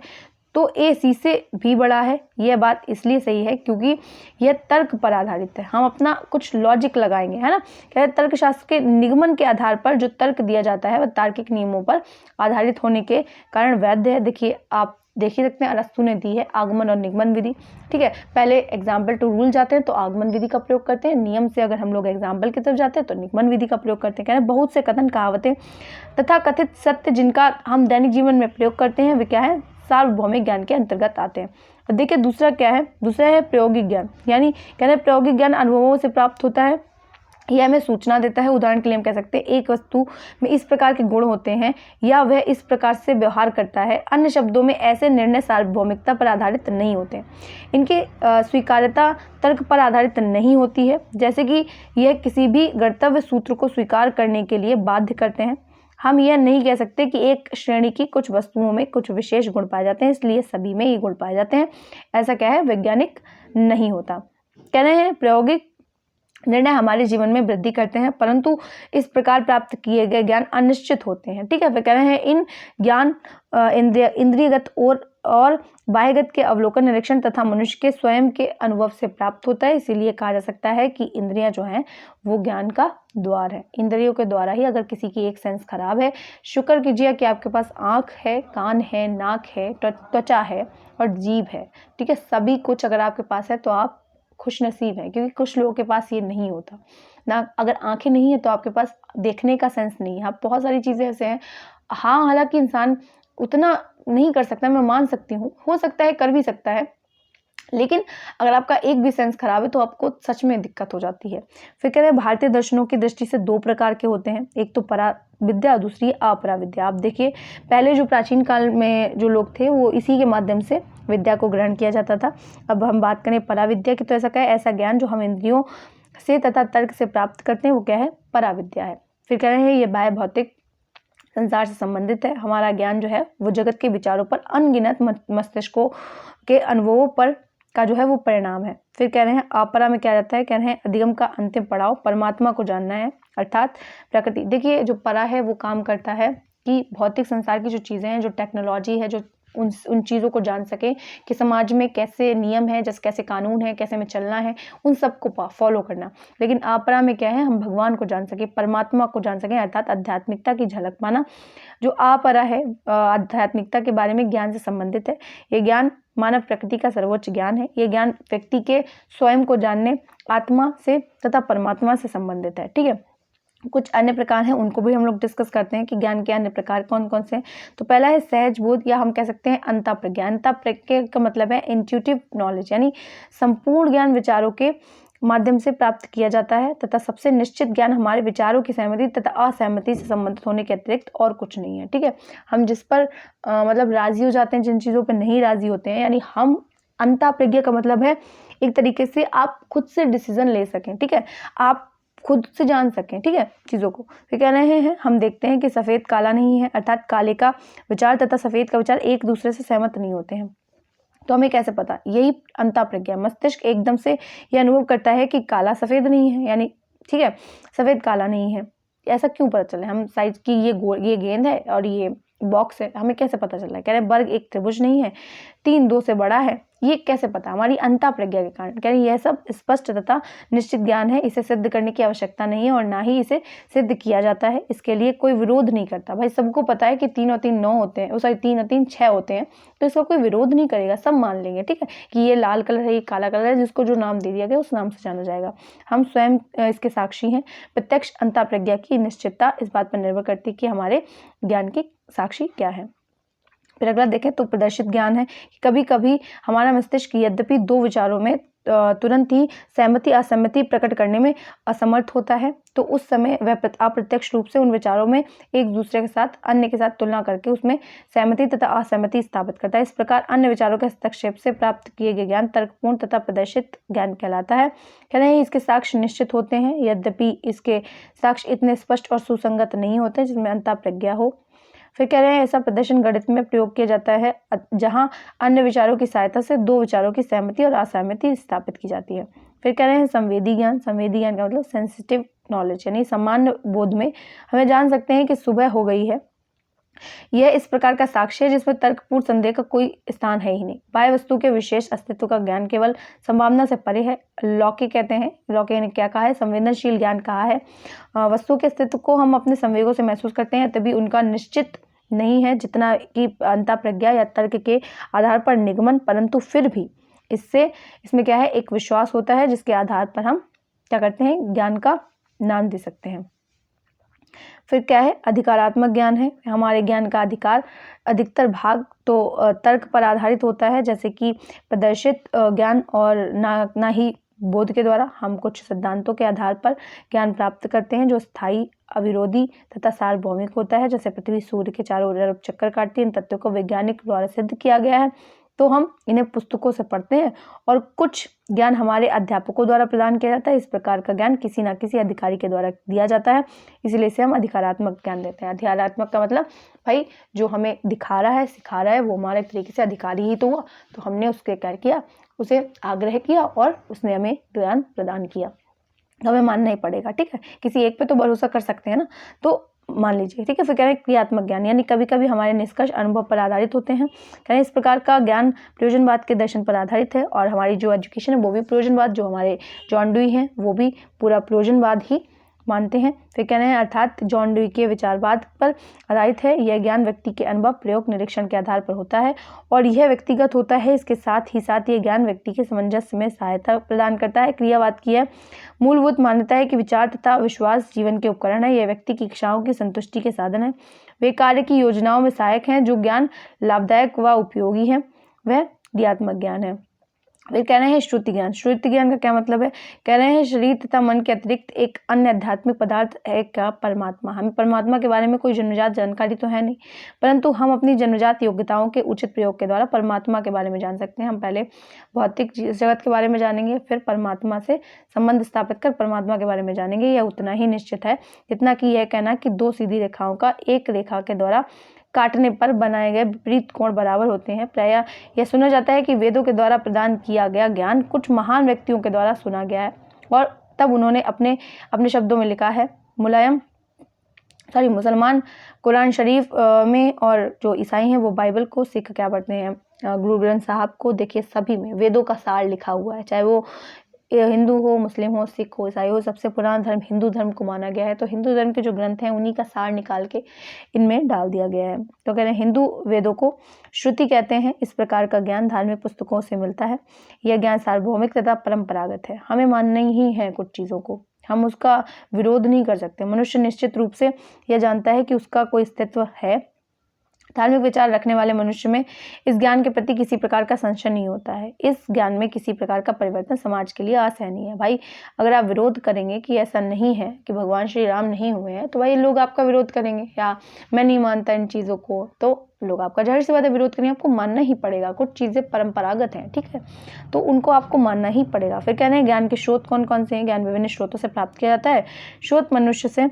तो ए सी से भी बड़ा है। यह बात इसलिए सही है क्योंकि यह तर्क पर आधारित है। हम अपना कुछ लॉजिक लगाएंगे, है ना। कहते हैं तर्कशास्त्र के निगमन के आधार पर जो तर्क दिया जाता है वह तार्किक नियमों पर आधारित होने के कारण वैध है। देखिए आप देख ही सकते हैं, अरस्तु ने दी है आगमन और निगमन विधि। ठीक है, पहले एग्जाम्पल टू रूल जाते हैं तो आगमन विधि का प्रयोग करते हैं, नियम से अगर हम लोग एग्जाम्पल की तरफ जाते हैं तो निगमन विधि का प्रयोग करते हैं। कहते हैं बहुत से कथन कहावतें तथा कथित सत्य जिनका हम दैनिक जीवन में प्रयोग करते हैं वे क्या है? सार्वभौमिक ज्ञान के अंतर्गत आते हैं। देखिए दूसरा क्या है? दूसरा है प्रायोगिक ज्ञान। यानी कहते हैं प्रायोगिक ज्ञान अनुभवों से प्राप्त होता है, यह हमें सूचना देता है। उदाहरण के लिए हम कह सकते हैं एक वस्तु में इस प्रकार के गुण होते हैं या वह इस प्रकार से व्यवहार करता है। अन्य शब्दों में ऐसे निर्णय सार्वभौमिकता पर आधारित नहीं होते, इनकी स्वीकार्यता तर्क पर आधारित नहीं होती है। जैसे कि यह किसी भी गणतव्य सूत्र को स्वीकार करने के लिए बाध्य करते हैं। हम यह नहीं कह सकते कि एक श्रेणी की कुछ वस्तुओं में कुछ विशेष गुण पाए जाते हैं इसलिए सभी में ये गुण पाए जाते हैं। ऐसा क्या है? वैज्ञानिक नहीं होता। कह रहे हैं प्रायोगिक निर्णय हमारे जीवन में वृद्धि करते हैं, परंतु इस प्रकार प्राप्त किए गए ज्ञान अनिश्चित होते हैं। ठीक है, फिर कह रहे हैं इन ज्ञान इंद्रियगत और बाह्यगत के अवलोकन, निरीक्षण तथा मनुष्य के स्वयं के अनुभव से प्राप्त होता है। इसीलिए कहा जा सकता है कि इंद्रियां जो हैं वो ज्ञान का द्वार है। इंद्रियों के द्वारा ही, अगर किसी की एक सेंस खराब है, शुक्र कीजिए कि आपके पास आँख है, कान है, नाक है, त्वचा है और जीभ है। ठीक है, सभी कुछ अगर आपके पास है तो आप खुश नसीब हैं, क्योंकि कुछ लोगों के पास ये नहीं होता ना। अगर आंखें नहीं है तो आपके पास देखने का सेंस नहीं है। आप बहुत सारी चीज़ें ऐसे हैं, हाँ, हालांकि इंसान उतना नहीं कर सकता, मैं मान सकती हूँ, हो सकता है कर भी सकता है, लेकिन अगर आपका एक भी सेंस खराब है तो आपको सच में दिक्कत हो जाती है। फिर कह रहे हैं भारतीय दर्शनों की दृष्टि से दो प्रकार के होते हैं, एक तो परा विद्या, दूसरी अपरा विद्या। आप देखिए, पहले जो प्राचीन काल में जो लोग थे वो इसी के माध्यम से विद्या को ग्रहण किया जाता था। अब हम बात करें परा विद्या की, तो ऐसा क्या है, ऐसा ज्ञान जो हम इंद्रियों से तथा तर्क से प्राप्त करते हैं वो क्या है, परा विद्या है। फिर कह रहे हैं ये बाह्य भौतिक संसार से संबंधित है। हमारा ज्ञान जो है वो जगत के विचारों पर, अनगिनत मस्तिष्कों के अनुभवों पर का जो है वो परिणाम है। फिर कह रहे हैं अपरा में क्या जाता है, कह रहे हैं अधिगम का अंतिम पड़ाव परमात्मा को जानना है, अर्थात प्रकृति। देखिए, जो परा है वो काम करता है कि भौतिक संसार की जो चीज़ें हैं, जो टेक्नोलॉजी है, जो उन चीज़ों को जान सके कि समाज में कैसे नियम है, जैसे कैसे कानून है, कैसे में चलना है, उन सब को फॉलो करना। लेकिन अपरा में क्या है, हम भगवान को जान सके, परमात्मा को जान सकें, अर्थात आध्यात्मिकता की झलक पाना। जो अपरा है आध्यात्मिकता के बारे में ज्ञान से संबंधित है। ये ज्ञान मानव प्रकृति का सर्वोच्च ज्ञान है। ये ज्ञान व्यक्ति के स्वयं को जानने, आत्मा से तथा परमात्मा से संबंधित है। ठीक है, कुछ अन्य प्रकार हैं, उनको भी हम लोग डिस्कस करते हैं कि ज्ञान के अन्य प्रकार कौन कौन से हैं। तो पहला है सहज बोध, या हम कह सकते हैं अंतःप्रज्ञा। अंतःप्रज्ञा का मतलब है इंट्यूटिव नॉलेज, यानी संपूर्ण ज्ञान विचारों के माध्यम से प्राप्त किया जाता है तथा सबसे निश्चित ज्ञान हमारे विचारों की सहमति तथा असहमति से संबंधित होने के अतिरिक्त और कुछ नहीं है। ठीक है, हम जिस पर मतलब राजी हो जाते हैं, जिन चीज़ों पर नहीं राजी होते हैं, यानी हम अंतःप्रज्ञा का मतलब है एक तरीके से आप खुद से डिसीजन ले सकें। ठीक है, आप खुद से जान सकें, ठीक है, चीज़ों को। फिर कह रहे हैं हम देखते हैं कि सफ़ेद काला नहीं है, अर्थात काले का विचार तथा सफ़ेद का विचार एक दूसरे से सहमत नहीं होते हैं। तो हमें कैसे पता, यही अंतःप्रज्ञा। मस्तिष्क एकदम से यह अनुभव करता है कि काला सफ़ेद नहीं है, यानी ठीक है, सफ़ेद काला नहीं है। ऐसा क्यों पता चले, हम साइज की ये गेंद है और ये बॉक्स है, हमें कैसे पता चल रहा है। कह रहे हैं वर्ग एक त्रिभुज नहीं है, 3 2 से बड़ा है, ये कैसे पता, हमारी अंतःप्रज्ञा के कारण। कह रहे हैं यह सब स्पष्ट तथा निश्चित ज्ञान है, इसे सिद्ध करने की आवश्यकता नहीं है और ना ही इसे सिद्ध किया जाता है। इसके लिए कोई विरोध नहीं करता। भाई सबको पता है कि 3 और 3 9 होते हैं, सॉरी 3 और 3 6 होते हैं, तो इसका कोई विरोध नहीं करेगा, सब मान लेंगे। ठीक है, कि ये लाल कलर है, ये काला कलर है, जिसको जो नाम दे दिया गया उस नाम से जाना जाएगा। हम स्वयं इसके साक्षी हैं। प्रत्यक्ष अंतःप्रज्ञा की निश्चितता इस बात पर निर्भर करती है कि हमारे ज्ञान के साक्षी क्या है। फिर अगला देखें तो प्रदर्शित ज्ञान है कि कभी कभी हमारा मस्तिष्क यद्यपि दो विचारों में तुरंत ही सहमति असहमति प्रकट करने में असमर्थ होता है, तो उस समय वह अप्रत्यक्ष रूप से उन विचारों में एक दूसरे के साथ, अन्य के साथ तुलना करके उसमें सहमति तथा असहमति स्थापित करता है। इस प्रकार अन्य विचारों के हस्तक्षेप से प्राप्त किए गए ज्ञान तर्कपूर्ण तथा प्रदर्शित ज्ञान कहलाता है। कह रहे हैं इसके साक्ष्य निश्चित होते हैं, यद्यपि इसके साक्ष्य इतने स्पष्ट और सुसंगत नहीं होते जिसमें अंतःप्रज्ञा हो। फिर कह रहे हैं ऐसा प्रदर्शन गणित में प्रयोग किया जाता है जहां अन्य विचारों की सहायता से दो विचारों की सहमति और असहमति स्थापित की जाती है। फिर कह रहे हैं संवेदी ज्ञान। संवेदी ज्ञान का मतलब सेंसिटिव नॉलेज, यानी सामान्य बोध में हमें जान सकते हैं कि सुबह हो गई है। यह इस प्रकार का साक्ष्य है जिसमें तर्कपूर्ण संदेह का कोई स्थान है ही नहीं। बाह्य वस्तु के विशेष अस्तित्व का ज्ञान केवल संभावना से परे है। लौकिक कहते हैं, लौकिक ने क्या कहा है, संवेदनशील ज्ञान कहा है। वस्तु के अस्तित्व को हम अपने संवेगों से महसूस करते हैं, तभी उनका निश्चित नहीं है जितना कि अंतःप्रज्ञा या तर्क के आधार पर निगमन, परंतु फिर भी इसमें क्या है, एक विश्वास होता है जिसके आधार पर हम क्या करते हैं, ज्ञान का नाम दे सकते हैं। फिर क्या है, अधिकारात्मक ज्ञान है। हमारे ज्ञान का अधिकतर भाग तो तर्क पर आधारित होता है, जैसे कि प्रदर्शित ज्ञान, और ना ही बोध के द्वारा। हम कुछ सिद्धांतों के आधार पर ज्ञान प्राप्त करते हैं जो स्थायी, अविरोधी तथा सार्वभौमिक होता है। जैसे पृथ्वी सूर्य के चारों ओर चक्कर काटती है, इन तथ्यों को वैज्ञानिक द्वारा सिद्ध किया गया है, तो हम इन्हें पुस्तकों से पढ़ते हैं। और कुछ ज्ञान हमारे अध्यापकों द्वारा प्रदान किया जाता है। इस प्रकार का ज्ञान किसी न किसी अधिकारी के द्वारा दिया जाता है, इसलिए इसे हम अधिकारात्मक ज्ञान देते हैं। अधिकारात्मक का मतलब भाई जो हमें दिखा रहा है, सिखा रहा है, वो हमारे तरीके से अधिकारी ही तो हुआ, तो हमने उसके क्या किया, उसे आग्रह किया और उसने हमें ज्ञान प्रदान किया। हमें मानना ही पड़ेगा, ठीक है। किसी एक पे तो भरोसा कर सकते हैं ना, तो मान लीजिए, ठीक है। फिर कह रहे हैं क्रियात्मक ज्ञान, यानी कभी कभी हमारे निष्कर्ष अनुभव पर आधारित होते हैं। कह रहे हैं इस प्रकार का ज्ञान प्रयोजनवाद के दर्शन पर आधारित है, और हमारी जो एजुकेशन है वो भी प्रयोजनवाद, जो हमारे जॉन डुई हैं वो भी पूरा प्रयोजनवाद ही मानते हैं। फिर कह रहे हैं अर्थात जॉन डुई के विचारवाद पर आधारित है। यह ज्ञान व्यक्ति के अनुभव, प्रयोग, निरीक्षण के आधार पर होता है और यह व्यक्तिगत होता है। इसके साथ ही साथ यह ज्ञान व्यक्ति के सामंजस्य में सहायता प्रदान करता है। क्रियावाद की यह मूलभूत मान्यता है कि विचार तथा विश्वास जीवन के उपकरण है। यह व्यक्ति की इच्छाओं की संतुष्टि के साधन है। वे कार्य की योजनाओं में सहायक हैं। जो ज्ञान लाभदायक व उपयोगी है वह क्रियात्मक ज्ञान है। फिर कह रहे हैं श्रुति ज्ञान। श्रुति ज्ञान का क्या मतलब है? कह रहे हैं शरीर तथा मन के अतिरिक्त एक अन्य आध्यात्मिक पदार्थ है क्या? परमात्मा। हमें परमात्मा के बारे में कोई जन्मजात जानकारी तो है नहीं, परंतु हम अपनी जन्मजात योग्यताओं के उचित प्रयोग के द्वारा परमात्मा के बारे में जान सकते हैं। हम पहले भौतिक जगत के बारे में जानेंगे, फिर परमात्मा से संबंध स्थापित कर परमात्मा के बारे में जानेंगे। यह उतना ही निश्चित है जितना कि यह कहना कि दो सीधी रेखाओं का एक रेखा के द्वारा काटने पर बनाए गए विपरीत कोण बराबर होते हैं। प्रायः यह सुना जाता है कि वेदों के द्वारा प्रदान किया गया ज्ञान कुछ महान व्यक्तियों के द्वारा सुना गया है और तब उन्होंने अपने अपने शब्दों में लिखा है। मुसलमान कुरान शरीफ में, और जो ईसाई हैं वो बाइबल को, सिख क्या पढ़ते हैं गुरु ग्रंथ साहब को। देखिए सभी में वेदों का सार लिखा हुआ है, चाहे वो हिंदू हो, मुस्लिम हो, सिख हो, ईसाई हो। सबसे पुराना धर्म हिंदू धर्म को माना गया है, तो हिंदू धर्म के जो ग्रंथ हैं उन्हीं का सार निकाल के इनमें डाल दिया गया है। तो कह रहे हैं हिंदू वेदों को श्रुति कहते हैं। इस प्रकार का ज्ञान धार्मिक पुस्तकों से मिलता है। यह ज्ञान सार्वभौमिक तथा परंपरागत है। हमें मानना ही है कुछ चीज़ों को, हम उसका विरोध नहीं कर सकते। मनुष्य निश्चित रूप से यह जानता है कि उसका कोई अस्तित्व है। धार्मिक विचार रखने वाले मनुष्य में इस ज्ञान के प्रति किसी प्रकार का संशय नहीं होता है। इस ज्ञान में किसी प्रकार का परिवर्तन समाज के लिए असहनीय है। भाई अगर आप विरोध करेंगे कि ऐसा नहीं है, कि भगवान श्री राम नहीं हुए हैं, तो भाई लोग आपका विरोध करेंगे, या मैं नहीं मानता इन चीज़ों को, तो लोग आपका जाहिर सी बात है विरोध करेंगे। आपको मानना ही पड़ेगा। कुछ चीज़ें परंपरागत हैं, ठीक है, तो उनको आपको मानना ही पड़ेगा। फिर कह रहे हैं ज्ञान के स्रोत कौन कौन से हैं? ज्ञान विभिन्न स्रोतों से प्राप्त किया जाता है। स्रोत मनुष्य से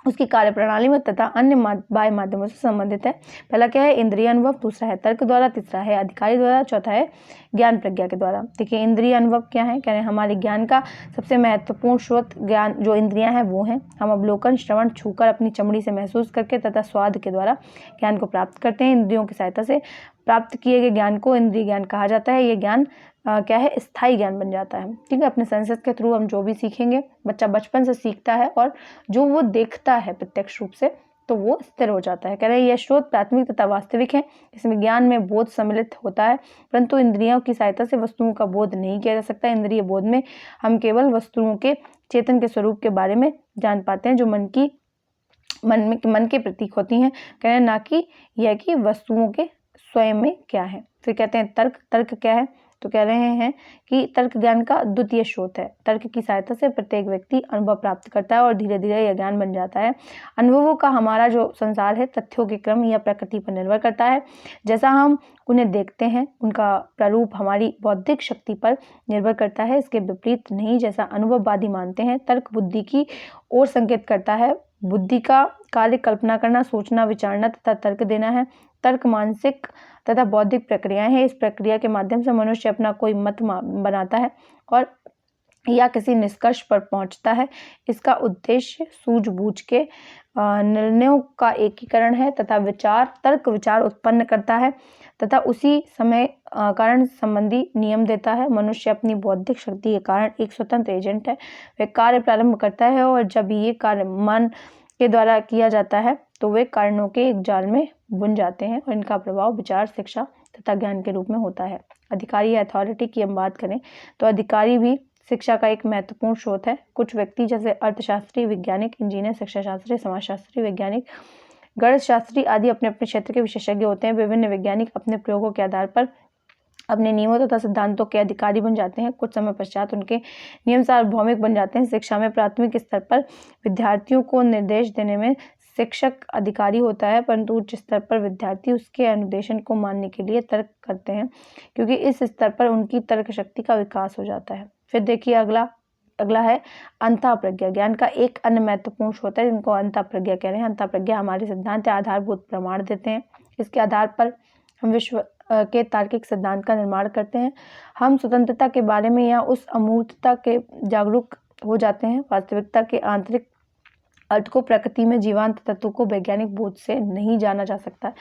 उसकी कार्यप्रणाली में तथा अन्य बाह्य माध्यमों से संबंधित है। पहला क्या है? इंद्रिय अनुभव, दूसरा है तर्क द्वारा, तीसरा है अधिकारी द्वारा, चौथा है ज्ञान प्रज्ञा के द्वारा। देखिए इंद्रिय अनुभव क्या है? कह रहे हैं हमारे ज्ञान का सबसे महत्वपूर्ण स्रोत ज्ञान जो इंद्रियां हैं वो हैं। हम अवलोकन, श्रवण, छूकर, अपनी चमड़ी से महसूस करके तथा स्वाद के द्वारा ज्ञान को प्राप्त करते हैं। इंद्रियों की सहायता से प्राप्त किए गए ज्ञान को इंद्रिय ज्ञान कहा जाता है। ये ज्ञान क्या है? स्थायी ज्ञान बन जाता है, ठीक है। अपने सेंसेस के थ्रू हम जो भी सीखेंगे, बच्चा बचपन से सीखता है और जो वो देखता है प्रत्यक्ष रूप से, तो वो स्थिर हो जाता है। कह रहे हैं यह स्रोत प्राथमिक तथा वास्तविक है। इसमें ज्ञान में बोध सम्मिलित होता है, परंतु इंद्रियों की सहायता से वस्तुओं का बोध नहीं किया जा सकता। इंद्रिय बोध में हम केवल वस्तुओं के चेतन के स्वरूप के बारे में जान पाते हैं, जो मन के प्रतीक होती हैं। कह रहे हैं ना कि यह कि वस्तुओं के स्वयं में क्या है। फिर कहते हैं तर्क। तर्क क्या है? तो कह रहे हैं कि तर्क ज्ञान का द्वितीय स्रोत है। तर्क की सहायता से प्रत्येक व्यक्ति अनुभव प्राप्त करता है और धीरे धीरे यह ज्ञान बन जाता है। अनुभवों का हमारा जो संसार है तथ्यों के क्रम या प्रकृति पर निर्भर करता है। जैसा हम उन्हें देखते हैं उनका प्रारूप हमारी बौद्धिक शक्ति पर निर्भर करता है, इसके विपरीत नहीं, जैसा अनुभववादी मानते हैं। तर्क बुद्धि की ओर संकेत करता है। बुद्धि का कार्य कल्पना करना, सोचना, विचारना तथा तर्क देना है। तर्क मानसिक तथा बौद्धिक प्रक्रियाएं हैं। इस प्रक्रिया के माध्यम से मनुष्य अपना कोई मत बनाता है और या किसी निष्कर्ष पर पहुंचता है। इसका उद्देश्य सूझबूझ के निर्णयों का एकीकरण है तथा तर्क विचार उत्पन्न करता है तथा उसी समय कारण संबंधी नियम देता है। मनुष्य अपनी बौद्धिक शक्ति के कारण एक स्वतंत्र एजेंट है। वह कार्य प्रारंभ करता है और जब ये कार्य मन के द्वारा किया जाता है तो वे कारणों के एक जाल में बुन जाते हैं और इनका प्रभाव विचार, शिक्षा तथा ज्ञान के रूप में होता है। अधिकारी या अथॉरिटी की हम बात करें तो अधिकारी भी शिक्षा का एक महत्वपूर्ण स्रोत है। कुछ व्यक्ति जैसे अर्थशास्त्री, वैज्ञानिक, इंजीनियर, शिक्षाशास्त्री, समाजशास्त्री, वैज्ञानिक, गणितशास्त्री आदि अपने अपने क्षेत्र के विशेषज्ञ होते हैं। विभिन्न वैज्ञानिक अपने प्रयोगों के आधार पर अपने नियमों तथा सिद्धांतों के अधिकारी बन जाते हैं। कुछ समय पश्चात उनके नियम सार्वभौमिक बन जाते हैं। शिक्षा में प्राथमिक स्तर पर विद्यार्थियों को निर्देश देने में शिक्षक अधिकारी होता है, परंतु उच्च स्तर पर विद्यार्थी उसके अनुदेशन को मानने के लिए तर्क करते हैं, क्योंकि इस स्तर पर उनकी तर्क शक्ति का विकास हो जाता है। फिर देखिए अगला है अंतःप्रज्ञा। ज्ञान का एक अन्य महत्वपूर्ण स्रोत है जिनको अंतःप्रज्ञा कह रहे हैं। अंतःप्रज्ञा हमारे सिद्धांत या आधारभूत प्रमाण देते हैं। इसके आधार पर हम के तार्किक सिद्धांत का निर्माण करते हैं। हम स्वतंत्रता के बारे में या उस अमूर्तता के जागरूक हो जाते हैं। वास्तविकता के आंतरिक अर्थ को प्रकृति में जीवांत तत्वों को वैज्ञानिक बोध से नहीं जाना जा सकता।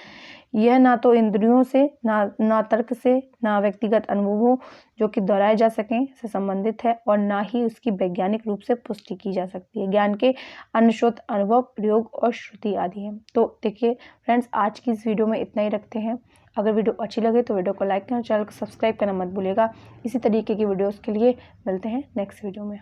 यह ना तो इंद्रियों से, ना तर्क से, ना व्यक्तिगत अनुभवों जो कि दोहराए जा सकें से संबंधित है, और ना ही उसकी वैज्ञानिक रूप से पुष्टि की जा सकती है। ज्ञान के अन्य स्रोत अनुभव, प्रयोग और श्रुति आदि हैं। तो देखिए फ्रेंड्स, आज की इस वीडियो में इतना ही रखते हैं। अगर वीडियो अच्छी लगे तो वीडियो को लाइक करें, चैनल को सब्सक्राइब करना मत भूलिएगा। इसी तरीके की वीडियोज़ के लिए मिलते हैं नेक्स्ट वीडियो में।